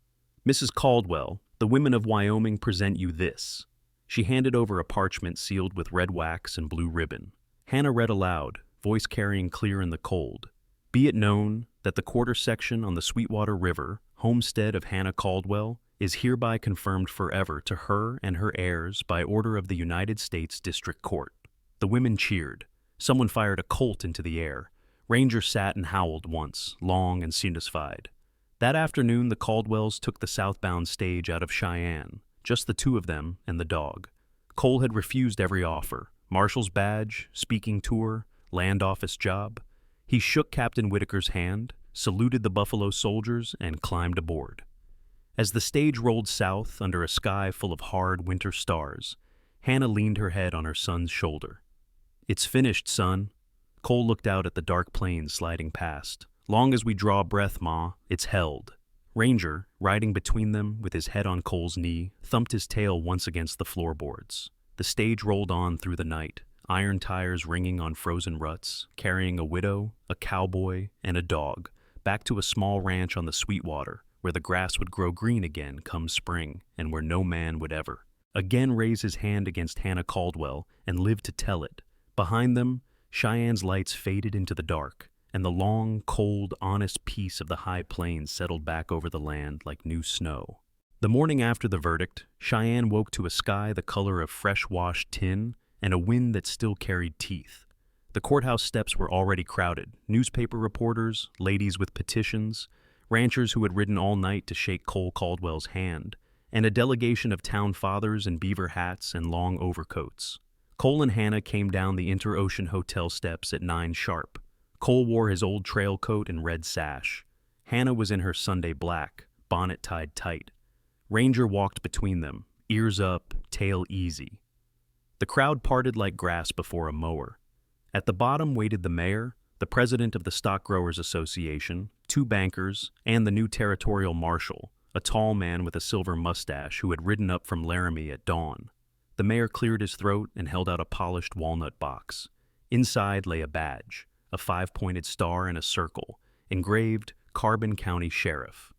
Mrs. Caldwell, the women of Wyoming present you this. She handed over a parchment sealed with red wax and blue ribbon. Hannah read aloud, voice carrying clear in the cold. Be it known that the quarter section on the Sweetwater River, homestead of Hannah Caldwell, is hereby confirmed forever to her and her heirs by order of the United States District Court. The women cheered. Someone fired a Colt into the air. Ranger sat and howled once, long and satisfied. That afternoon, the Caldwells took the southbound stage out of Cheyenne, just the 2 of them and the dog. Cole had refused every offer, marshal's badge, speaking tour, land office job. He shook Captain Whitaker's hand, saluted the Buffalo soldiers, and climbed aboard. As the stage rolled south under a sky full of hard winter stars, Hannah leaned her head on her son's shoulder. It's finished, son. Cole looked out at the dark plains sliding past. Long as we draw breath, Ma, it's held. Ranger, riding between them with his head on Cole's knee, thumped his tail once against the floorboards. The stage rolled on through the night, iron tires ringing on frozen ruts, carrying a widow, a cowboy, and a dog, back to a small ranch on the Sweetwater, where the grass would grow green again come spring, and where no man would ever again raise his hand against Hannah Caldwell and live to tell it. Behind them, Cheyenne's lights faded into the dark, and the long, cold, honest peace of the high plains settled back over the land like new snow. The morning after the verdict, Cheyenne woke to a sky the color of fresh-washed tin and a wind that still carried teeth. The courthouse steps were already crowded, newspaper reporters, ladies with petitions, ranchers who had ridden all night to shake Cole Caldwell's hand, and a delegation of town fathers in beaver hats and long overcoats. Cole and Hannah came down the Inter-Ocean Hotel steps at 9 sharp. Cole wore his old trail coat and red sash. Hannah was in her Sunday black, bonnet tied tight. Ranger walked between them, ears up, tail easy. The crowd parted like grass before a mower. At the bottom waited the mayor, the president of the Stock Growers Association, 2 bankers, and the new territorial marshal, a tall man with a silver mustache who had ridden up from Laramie at dawn. The mayor cleared his throat and held out a polished walnut box. Inside lay a badge, a 5-pointed star and a circle, engraved Carbon County Sheriff.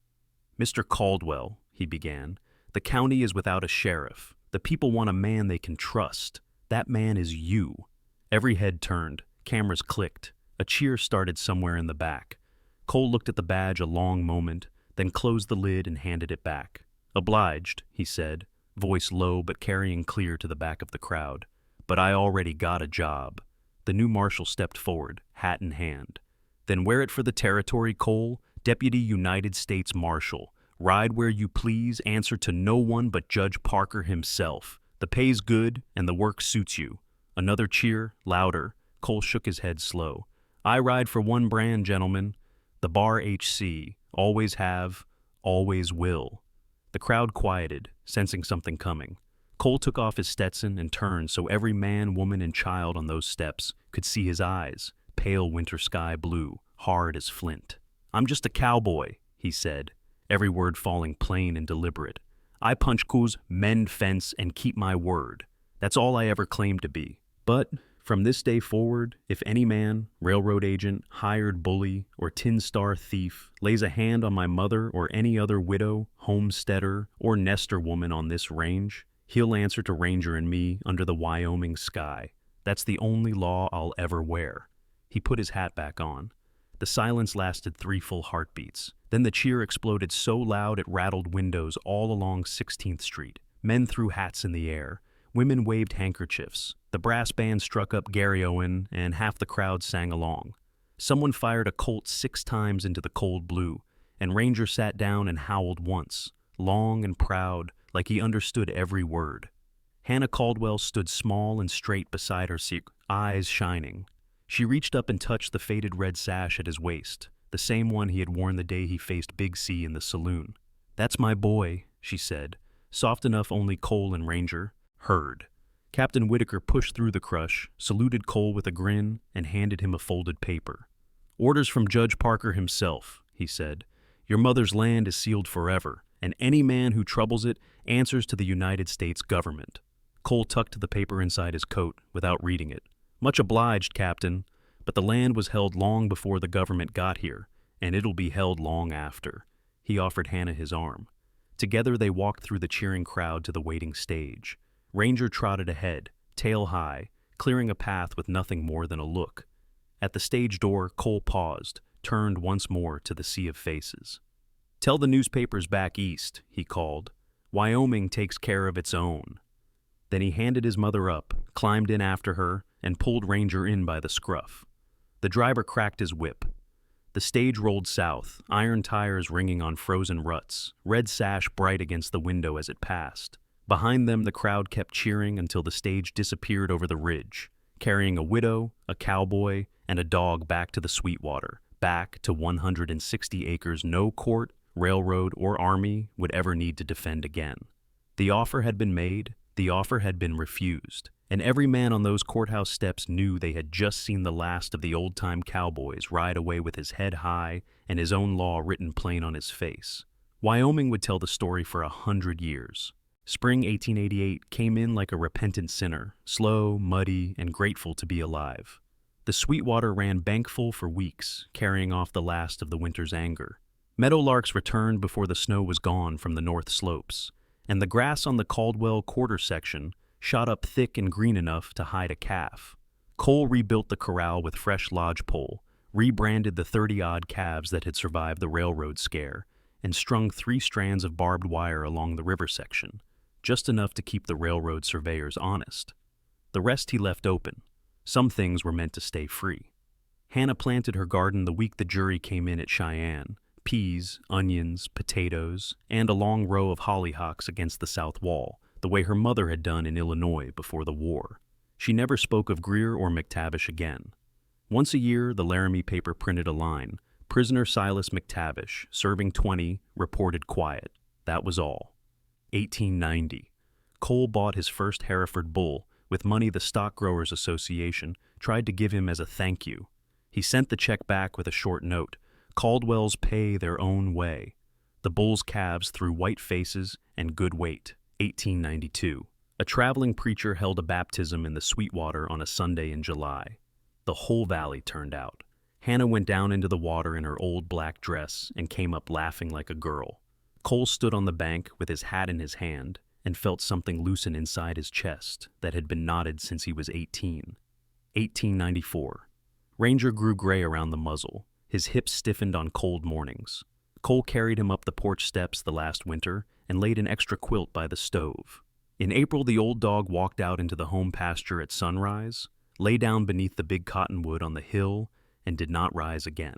"Mr. Caldwell," he began, "the county is without a sheriff. The people want a man they can trust. That man is you." Every head turned, cameras clicked. A cheer started somewhere in the back. Cole looked at the badge a long moment, then closed the lid and handed it back. "Obliged," he said, voice low but carrying clear to the back of the crowd. "But I already got a job." The new marshal stepped forward, hat in hand. "Then wear it for the territory, Cole. Deputy United States Marshal. Ride where you please, answer to no one but Judge Parker himself. The pay's good, and the work suits you." Another cheer, louder. Cole shook his head slow. "I ride for one brand, gentlemen. The Bar HC. Always have, always will." The crowd quieted, sensing something coming. Cole took off his Stetson and turned so every man, woman, and child on those steps could see his eyes, pale winter sky blue, hard as flint. "I'm just a cowboy," he said, every word falling plain and deliberate. "I punch coos, mend fence, and keep my word. That's all I ever claimed to be. But from this day forward, if any man, railroad agent, hired bully, or tin star thief lays a hand on my mother or any other widow, homesteader, or nester woman on this range, he'll answer to Ranger and me under the Wyoming sky. That's the only law I'll ever wear." He put his hat back on. The silence lasted 3 full heartbeats. Then the cheer exploded so loud it rattled windows all along 16th Street. Men threw hats in the air. Women waved handkerchiefs. The brass band struck up Gary Owen, and half the crowd sang along. Someone fired a Colt 6 times into the cold blue, and Ranger sat down and howled once, long and proud, like he understood every word. Hannah Caldwell stood small and straight beside her, eyes shining. She reached up and touched the faded red sash at his waist, the same one he had worn the day he faced Big C in the saloon. "That's my boy," she said, soft enough only Cole and Ranger heard. Captain Whitaker pushed through the crush, saluted Cole with a grin, and handed him a folded paper. "Orders from Judge Parker himself," he said. "Your mother's land is sealed forever, and any man who troubles it answers to the United States government." Cole tucked the paper inside his coat without reading it. "Much obliged, Captain, but the land was held long before the government got here, and it'll be held long after." He offered Hannah his arm. Together they walked through the cheering crowd to the waiting stage. Ranger trotted ahead, tail high, clearing a path with nothing more than a look. At the stage door, Cole paused, turned once more to the sea of faces. "Tell the newspapers back east," he called. "Wyoming takes care of its own." Then he handed his mother up, climbed in after her, and pulled Ranger in by the scruff. The driver cracked his whip. The stage rolled south, iron tires ringing on frozen ruts, red sash bright against the window as it passed. Behind them, the crowd kept cheering until the stage disappeared over the ridge, carrying a widow, a cowboy, and a dog back to the Sweetwater, back to 160 acres no court, railroad, or army would ever need to defend again. The offer had been made, the offer had been refused, and every man on those courthouse steps knew they had just seen the last of the old-time cowboys ride away with his head high and his own law written plain on his face. Wyoming would tell the story for 100 years. Spring 1888 came in like a repentant sinner, slow, muddy, and grateful to be alive. The Sweetwater ran bankfull for weeks, carrying off the last of the winter's anger. Meadowlarks returned before the snow was gone from the north slopes, and the grass on the Caldwell quarter section shot up thick and green enough to hide a calf. Cole rebuilt the corral with fresh lodgepole, rebranded the 30-odd calves that had survived the railroad scare, and strung 3 strands of barbed wire along the river section, just enough to keep the railroad surveyors honest. The rest he left open. Some things were meant to stay free. Hannah planted her garden the week the jury came in at Cheyenne: peas, onions, potatoes, and a long row of hollyhocks against the south wall, the way her mother had done in Illinois before the war. She never spoke of Greer or McTavish again. Once a year, the Laramie paper printed a line: "Prisoner Silas McTavish, serving 20, reported quiet." That was all. 1890. Cole bought his first Hereford bull with money the Stock Growers Association tried to give him as a thank you. He sent the check back with a short note: "Caldwell's pay their own way." The bull's calves threw white faces and good weight. 1892. A traveling preacher held a baptism in the Sweetwater on a Sunday in July. The whole valley turned out. Hannah went down into the water in her old black dress and came up laughing like a girl. Cole stood on the bank with his hat in his hand and felt something loosen inside his chest that had been knotted since he was 18. 1894. Ranger grew gray around the muzzle. His hips stiffened on cold mornings. Cole carried him up the porch steps the last winter and laid an extra quilt by the stove. In April, the old dog walked out into the home pasture at sunrise, lay down beneath the big cottonwood on the hill, and did not rise again.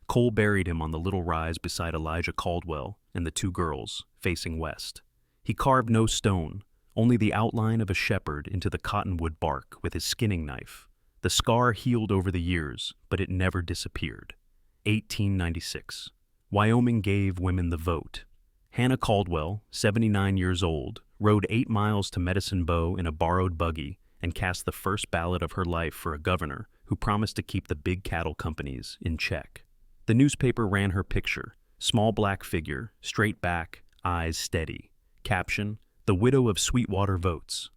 Cole buried him on the little rise beside Elijah Caldwell and the 2 girls, facing west. He carved no stone, only the outline of a shepherd into the cottonwood bark with his skinning knife. The scar healed over the years, but it never disappeared. 1896. Wyoming gave women the vote. Hannah Caldwell, 79 years old, rode 8 miles to Medicine Bow in a borrowed buggy and cast the first ballot of her life for a governor who promised to keep the big cattle companies in check. The newspaper ran her picture: small black figure, straight back, eyes steady. Caption: "The widow of Sweetwater votes."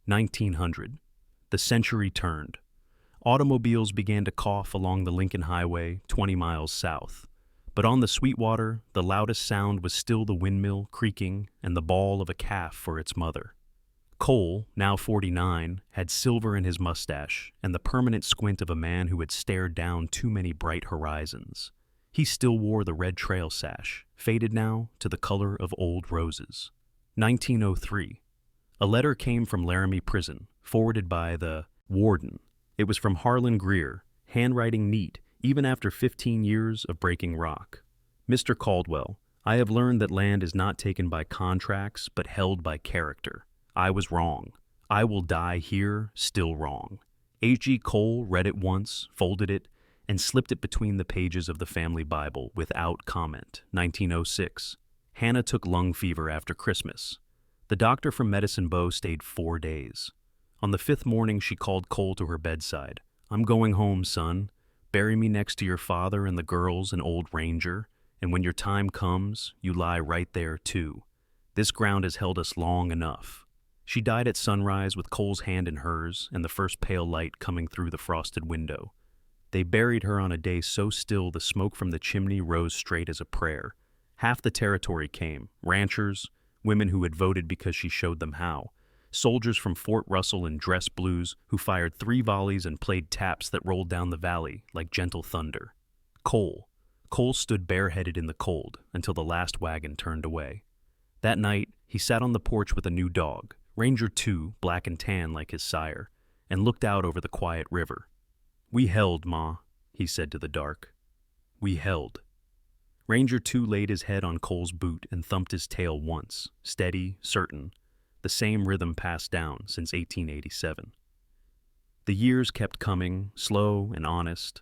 1900. The century turned. Automobiles began to cough along the Lincoln Highway 20 miles south. But on the Sweetwater, the loudest sound was still the windmill creaking and the bawl of a calf for its mother. Cole, now 49, had silver in his mustache and the permanent squint of a man who had stared down too many bright horizons. He still wore the red trail sash, faded now to the color of old roses. 1903. A letter came from Laramie Prison, forwarded by the warden. It was from Harlan Greer, handwriting neat, even after 15 years of breaking rock. "Mr. Caldwell, I have learned that land is not taken by contracts, but held by character. I was wrong. I will die here, still wrong." H.G. Cole read it once, folded it, and slipped it between the pages of the family Bible without comment. 1906. Hannah took lung fever after Christmas. The doctor from Medicine Bow stayed 4 days. On the 5th morning, she called Cole to her bedside. "I'm going home, son. Bury me next to your father and the girls and old Ranger, and when your time comes, you lie right there, too. This ground has held us long enough." She died at sunrise with Cole's hand in hers and the first pale light coming through the frosted window. They buried her on a day so still the smoke from the chimney rose straight as a prayer. Half the territory came: ranchers, women who had voted because she showed them how, soldiers from Fort Russell in dress blues who fired 3 volleys and played taps that rolled down the valley like gentle thunder. Cole stood bareheaded in the cold until the last wagon turned away. That night, he sat on the porch with a new dog, Ranger 2, black and tan like his sire, and looked out over the quiet river. "We held, Ma," he said to the dark. "We held." Ranger 2 laid his head on Cole's boot and thumped his tail once, steady, certain, the same rhythm passed down since 1887. The years kept coming, slow and honest.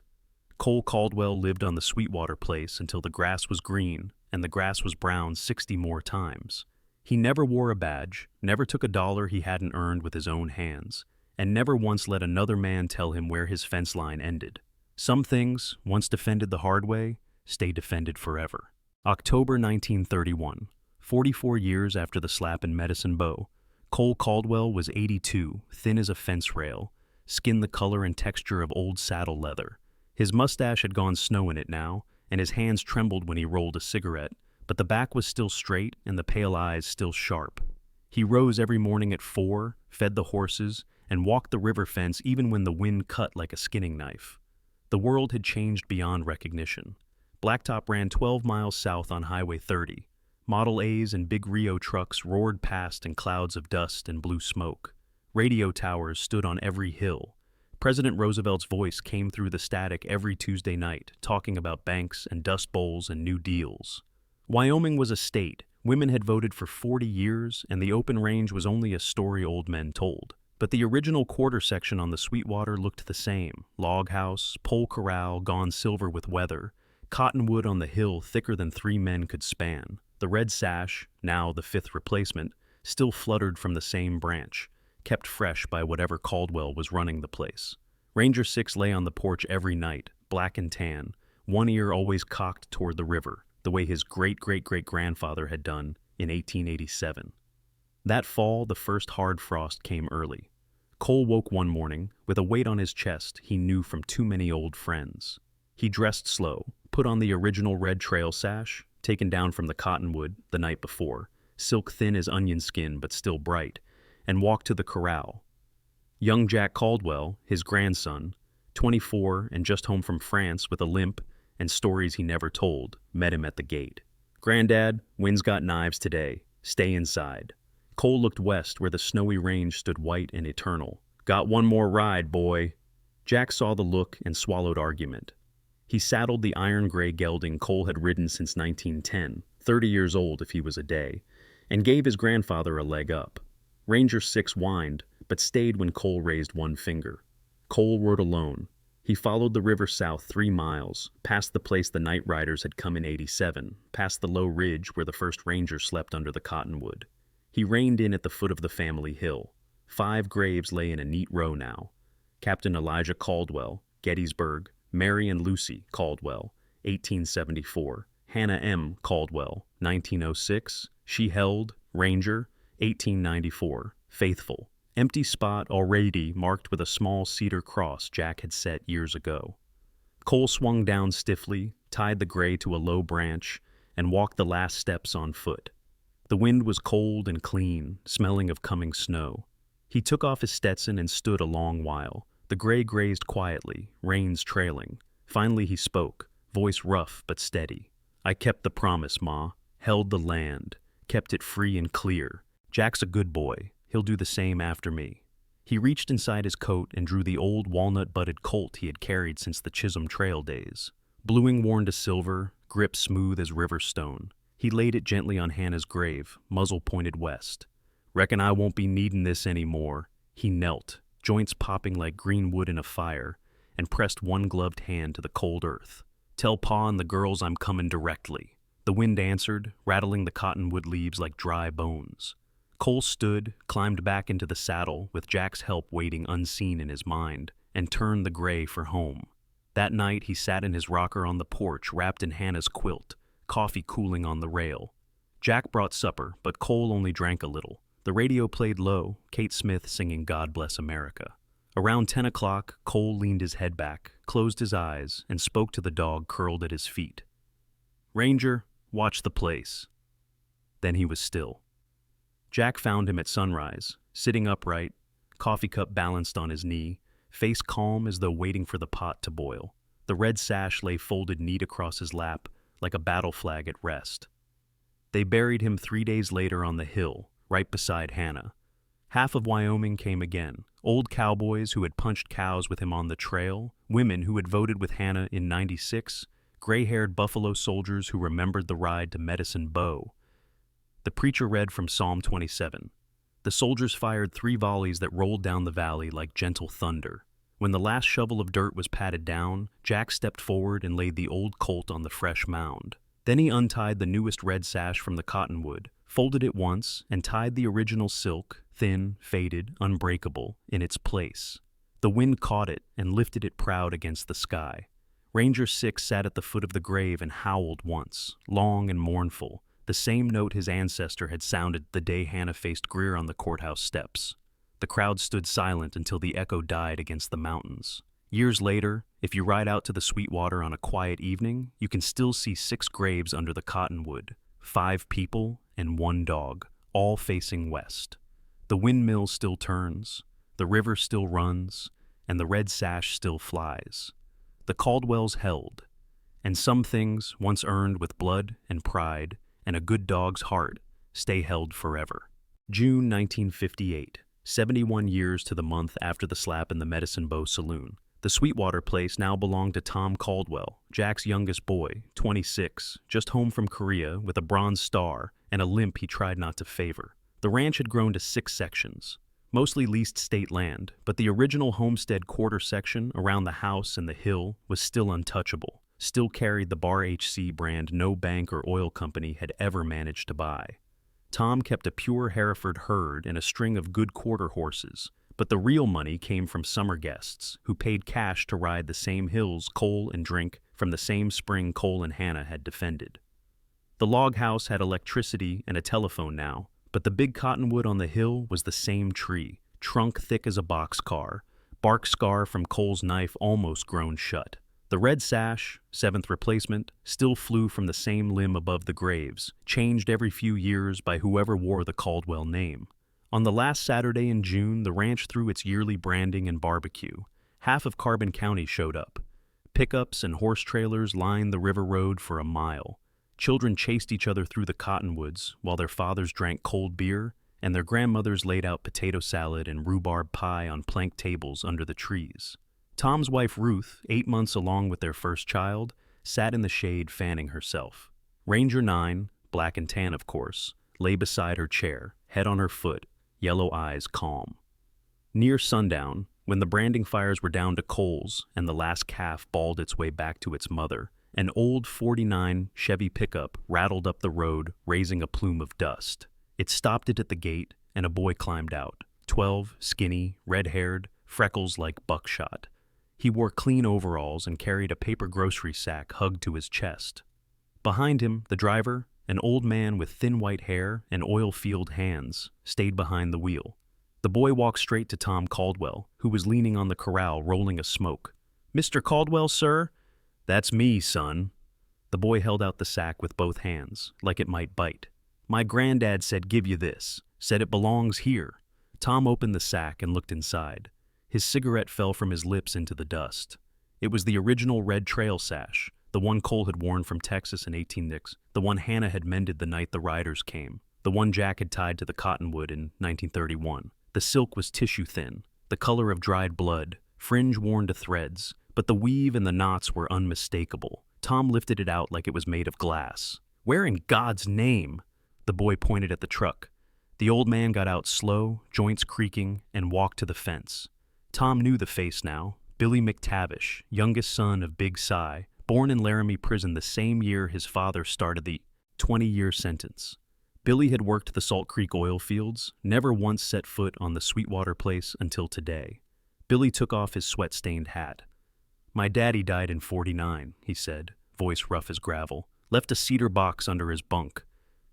Cole Caldwell lived on the Sweetwater place until the grass was green and the grass was brown 60 more times. He never wore a badge, never took a dollar he hadn't earned with his own hands, and never once let another man tell him where his fence line ended. Some things, once defended the hard way, stay defended forever. October 1931, 44 years after the slap in Medicine Bow, Cole Caldwell was 82, thin as a fence rail, skin the color and texture of old saddle leather. His mustache had gone snow in it now, and his hands trembled when he rolled a cigarette, but the back was still straight and the pale eyes still sharp. He rose every morning at 4, fed the horses, and walked the river fence even when the wind cut like a skinning knife. The world had changed beyond recognition. Blacktop ran 12 miles south on Highway 30. Model A's and big Rio trucks roared past in clouds of dust and blue smoke. Radio towers stood on every hill. President Roosevelt's voice came through the static every Tuesday night, talking about banks and dust bowls and new deals. Wyoming was a state. Women had voted for 40 years, and the open range was only a story old men told. But the original quarter section on the Sweetwater looked the same. Log house, pole corral, gone silver with weather. Cottonwood on the hill thicker than 3 men could span. The red sash, now the 5th replacement, still fluttered from the same branch, kept fresh by whatever Caldwell was running the place. Ranger 6 lay on the porch every night, black and tan, one ear always cocked toward the river, the way his great-great-great-grandfather had done in 1887. That fall, the first hard frost came early. Cole woke one morning with a weight on his chest he knew from too many old friends. He dressed slow, put on the original red trail sash, taken down from the cottonwood the night before, silk thin as onion skin but still bright, and walked to the corral. Young Jack Caldwell, his grandson, 24 and just home from France with a limp and stories he never told, met him at the gate. "Granddad, wind's got knives today. Stay inside." Cole looked west where the snowy range stood white and eternal. "Got one more ride, boy." Jack saw the look and swallowed argument. He saddled the iron-gray gelding Cole had ridden since 1910, 30 years old if he was a day, and gave his grandfather a leg up. Ranger 6 whined, but stayed when Cole raised one finger. Cole rode alone. He followed the river south 3 miles, past the place the night riders had come in 87, past the low ridge where the first ranger slept under the cottonwood. He reined in at the foot of the family hill. 5 graves lay in a neat row now. Captain Elijah Caldwell, Gettysburg, Mary and Lucy Caldwell, 1874. Hannah M. Caldwell, 1906. She held, Ranger, 1894. Faithful. Empty spot already marked with a small cedar cross Jack had set years ago. Cole swung down stiffly, tied the gray to a low branch, and walked the last steps on foot. The wind was cold and clean, smelling of coming snow. He took off his Stetson and stood a long while. The gray grazed quietly, reins trailing. Finally he spoke, voice rough but steady. "I kept the promise, Ma. Held the land. Kept it free and clear. Jack's a good boy. He'll do the same after me." He reached inside his coat and drew the old walnut-butted Colt he had carried since the Chisholm Trail days. Bluing worn to silver, grip smooth as river stone. He laid it gently on Hannah's grave, muzzle pointed west. "Reckon I won't be needin' this anymore." He knelt, joints popping like green wood in a fire, and pressed one gloved hand to the cold earth. "Tell Pa and the girls I'm comin' directly." The wind answered, rattling the cottonwood leaves like dry bones. Cole stood, climbed back into the saddle, with Jack's help waiting unseen in his mind, and turned the gray for home. That night he sat in his rocker on the porch, wrapped in Hannah's quilt, coffee cooling on the rail. Jack brought supper, but Cole only drank a little. The radio played low, Kate Smith singing "God Bless America." Around 10 o'clock, Cole leaned his head back, closed his eyes, and spoke to the dog curled at his feet. "Ranger, watch the place." Then he was still. Jack found him at sunrise, sitting upright, coffee cup balanced on his knee, face calm as though waiting for the pot to boil. The red sash lay folded neat across his lap, like a battle flag at rest. They buried him 3 days later on the hill, right beside Hannah. Half of Wyoming came again. Old cowboys who had punched cows with him on the trail, women who had voted with Hannah in 96, gray-haired buffalo soldiers who remembered the ride to Medicine Bow. The preacher read from Psalm 27. The soldiers fired 3 volleys that rolled down the valley like gentle thunder. When the last shovel of dirt was patted down, Jack stepped forward and laid the old Colt on the fresh mound. Then he untied the newest red sash from the cottonwood, folded it once, and tied the original silk, thin, faded, unbreakable, in its place. The wind caught it and lifted it proud against the sky. Ranger 6 sat at the foot of the grave and howled once, long and mournful, the same note his ancestor had sounded the day Hannah faced Greer on the courthouse steps. The crowd stood silent until the echo died against the mountains. Years later, if you ride out to the Sweetwater on a quiet evening, you can still see 6 graves under the cottonwood, 5 people and 1 dog, all facing west. The windmill still turns, the river still runs, and the red sash still flies. The Caldwells held, and some things, once earned with blood and pride and a good dog's heart, stay held forever. June 1958, 71 years to the month after the slap in the Medicine Bow Saloon. The Sweetwater place now belonged to Tom Caldwell, Jack's youngest boy, 26, just home from Korea with a Bronze Star and a limp he tried not to favor. The ranch had grown to 6 sections, mostly leased state land, but the original homestead quarter section around the house and the hill was still untouchable, still carried the Bar HC brand no bank or oil company had ever managed to buy. Tom kept a pure Hereford herd and a string of good quarter horses, but the real money came from summer guests who paid cash to ride the same hills Cole and drink from the same spring Cole and Hannah had defended. The log house had electricity and a telephone now, but the big cottonwood on the hill was the same tree, trunk thick as a boxcar, bark scar from Cole's knife almost grown shut. The red sash, 7th replacement, still flew from the same limb above the graves, changed every few years by whoever wore the Caldwell name. On the last Saturday in June, the ranch threw its yearly branding and barbecue. Half of Carbon County showed up. Pickups and horse trailers lined the river road for a mile. Children chased each other through the cottonwoods while their fathers drank cold beer and their grandmothers laid out potato salad and rhubarb pie on plank tables under the trees. Tom's wife Ruth, 8 months along with their first child, sat in the shade fanning herself. Ranger 9, black and tan of course, lay beside her chair, head on her foot, yellow eyes calm. Near sundown, when the branding fires were down to coals and the last calf bawled its way back to its mother, an old 49 Chevy pickup rattled up the road, raising a plume of dust. It stopped it at the gate, and a boy climbed out. 12, skinny, red-haired, freckles like buckshot. He wore clean overalls and carried a paper grocery sack hugged to his chest. Behind him, the driver, an old man with thin white hair and oil-field hands, stayed behind the wheel. The boy walked straight to Tom Caldwell, who was leaning on the corral rolling a smoke. "Mr. Caldwell, sir?" "That's me, son." The boy held out the sack with both hands, like it might bite. "My granddad said give you this, said it belongs here." Tom opened the sack and looked inside. His cigarette fell from his lips into the dust. It was the original red trail sash, the one Cole had worn from Texas in 1896, the one Hannah had mended the night the riders came, the one Jack had tied to the cottonwood in 1931. The silk was tissue-thin, the color of dried blood, fringe worn to threads, but the weave and the knots were unmistakable. Tom lifted it out like it was made of glass. "Where in God's name?" The boy pointed at the truck. The old man got out slow, joints creaking, and walked to the fence. Tom knew the face now. Billy McTavish, youngest son of Big Cy, born in Laramie Prison the same year his father started the 20-year sentence. Billy had worked the Salt Creek oil fields, never once set foot on the Sweetwater place until today. Billy took off his sweat-stained hat. "My daddy died in 49, he said, voice rough as gravel, left a cedar box under his bunk.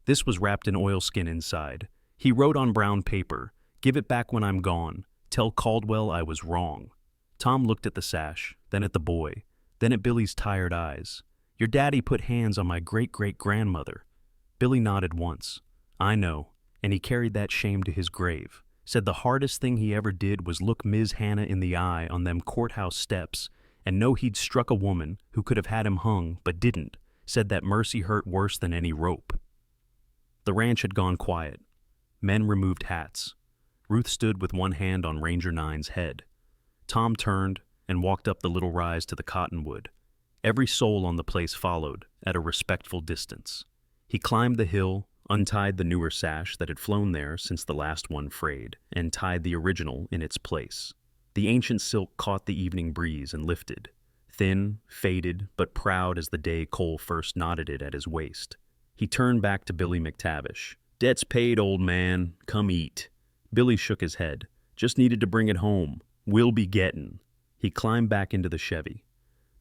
This was wrapped in oilskin inside. He wrote on brown paper, 'Give it back when I'm gone. Tell Caldwell I was wrong.'" Tom looked at the sash, then at the boy, then at Billy's tired eyes. "Your daddy put hands on my great-great-grandmother." Billy nodded once. "I know," and he carried that shame to his grave. Said the hardest thing he ever did was look Ms. Hannah in the eye on them courthouse steps and know he'd struck a woman who could have had him hung but didn't. Said that mercy hurt worse than any rope. The ranch had gone quiet. Men removed hats. Ruth stood with one hand on Ranger 9's head. Tom turned and walked up the little rise to the cottonwood. Every soul on the place followed, at a respectful distance. He climbed the hill, untied the newer sash that had flown there since the last one frayed, and tied the original in its place. The ancient silk caught the evening breeze and lifted, thin, faded, but proud as the day Cole first knotted it at his waist. He turned back to Billy McTavish. "Debt's paid, old man. Come eat." Billy shook his head. "Just needed to bring it home. We'll be gettin'." He climbed back into the Chevy.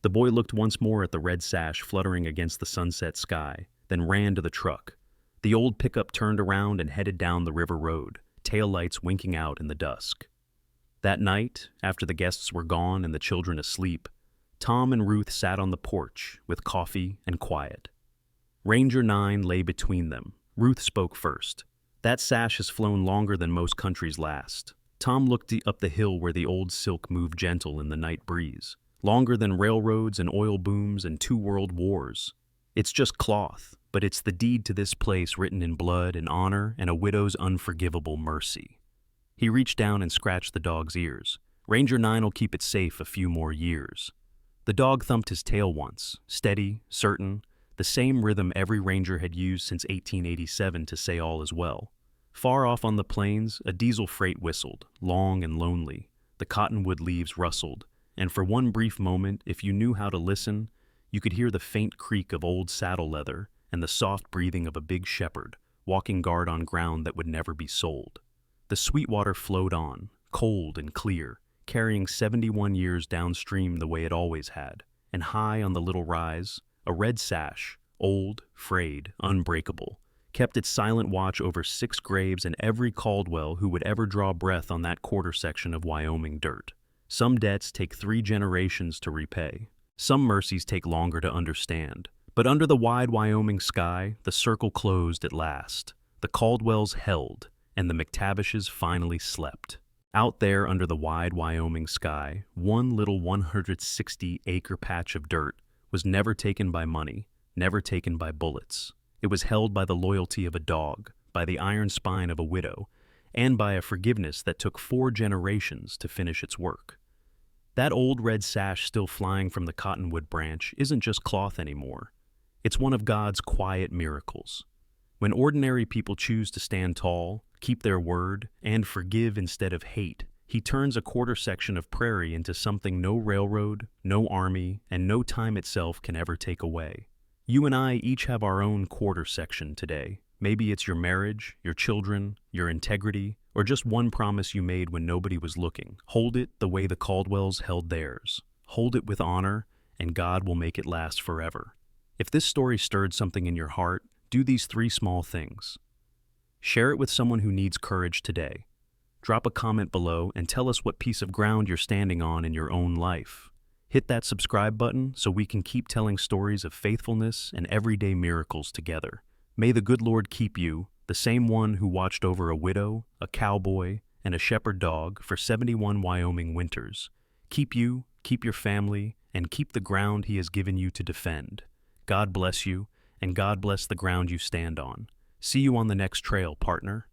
The boy looked once more at the red sash fluttering against the sunset sky, then ran to the truck. The old pickup turned around and headed down the river road, taillights winking out in the dusk. That night, after the guests were gone and the children asleep, Tom and Ruth sat on the porch with coffee and quiet. Ranger 9 lay between them. Ruth spoke first. "That sash has flown longer than most countries last." Tom looked up the hill where the old silk moved gentle in the night breeze. "Longer than railroads and oil booms and 2 world wars. It's just cloth, but it's the deed to this place written in blood and honor and a widow's unforgivable mercy." He reached down and scratched the dog's ears. "Ranger 9'll keep it safe a few more years." The dog thumped his tail once, steady, certain, the same rhythm every ranger had used since 1887 to say all is well. Far off on the plains, a diesel freight whistled, long and lonely. The cottonwood leaves rustled, and for one brief moment, if you knew how to listen, you could hear the faint creak of old saddle leather and the soft breathing of a big shepherd, walking guard on ground that would never be sold. The Sweetwater flowed on, cold and clear, carrying 71 years downstream the way it always had, and high on the little rise, a red sash, old, frayed, unbreakable, kept its silent watch over 6 graves and every Caldwell who would ever draw breath on that quarter section of Wyoming dirt. Some debts take 3 generations to repay. Some mercies take longer to understand. But under the wide Wyoming sky, the circle closed at last. The Caldwells held, and the McTavishes finally slept. Out there under the wide Wyoming sky, one little 160-acre patch of dirt was never taken by money, never taken by bullets. It was held by the loyalty of a dog, by the iron spine of a widow, and by a forgiveness that took 4 generations to finish its work. That old red sash still flying from the cottonwood branch isn't just cloth anymore. It's one of God's quiet miracles. When ordinary people choose to stand tall, keep their word, and forgive instead of hate, He turns a quarter section of prairie into something no railroad, no army, and no time itself can ever take away. You and I each have our own quarter section today. Maybe it's your marriage, your children, your integrity, or just one promise you made when nobody was looking. Hold it the way the Caldwells held theirs. Hold it with honor, and God will make it last forever. If this story stirred something in your heart, do these 3 small things. Share it with someone who needs courage today. Drop a comment below and tell us what piece of ground you're standing on in your own life. Hit that subscribe button so we can keep telling stories of faithfulness and everyday miracles together. May the good Lord keep you, the same one who watched over a widow, a cowboy, and a shepherd dog for 71 Wyoming winters. Keep you, keep your family, and keep the ground He has given you to defend. God bless you, and God bless the ground you stand on. See you on the next trail, partner.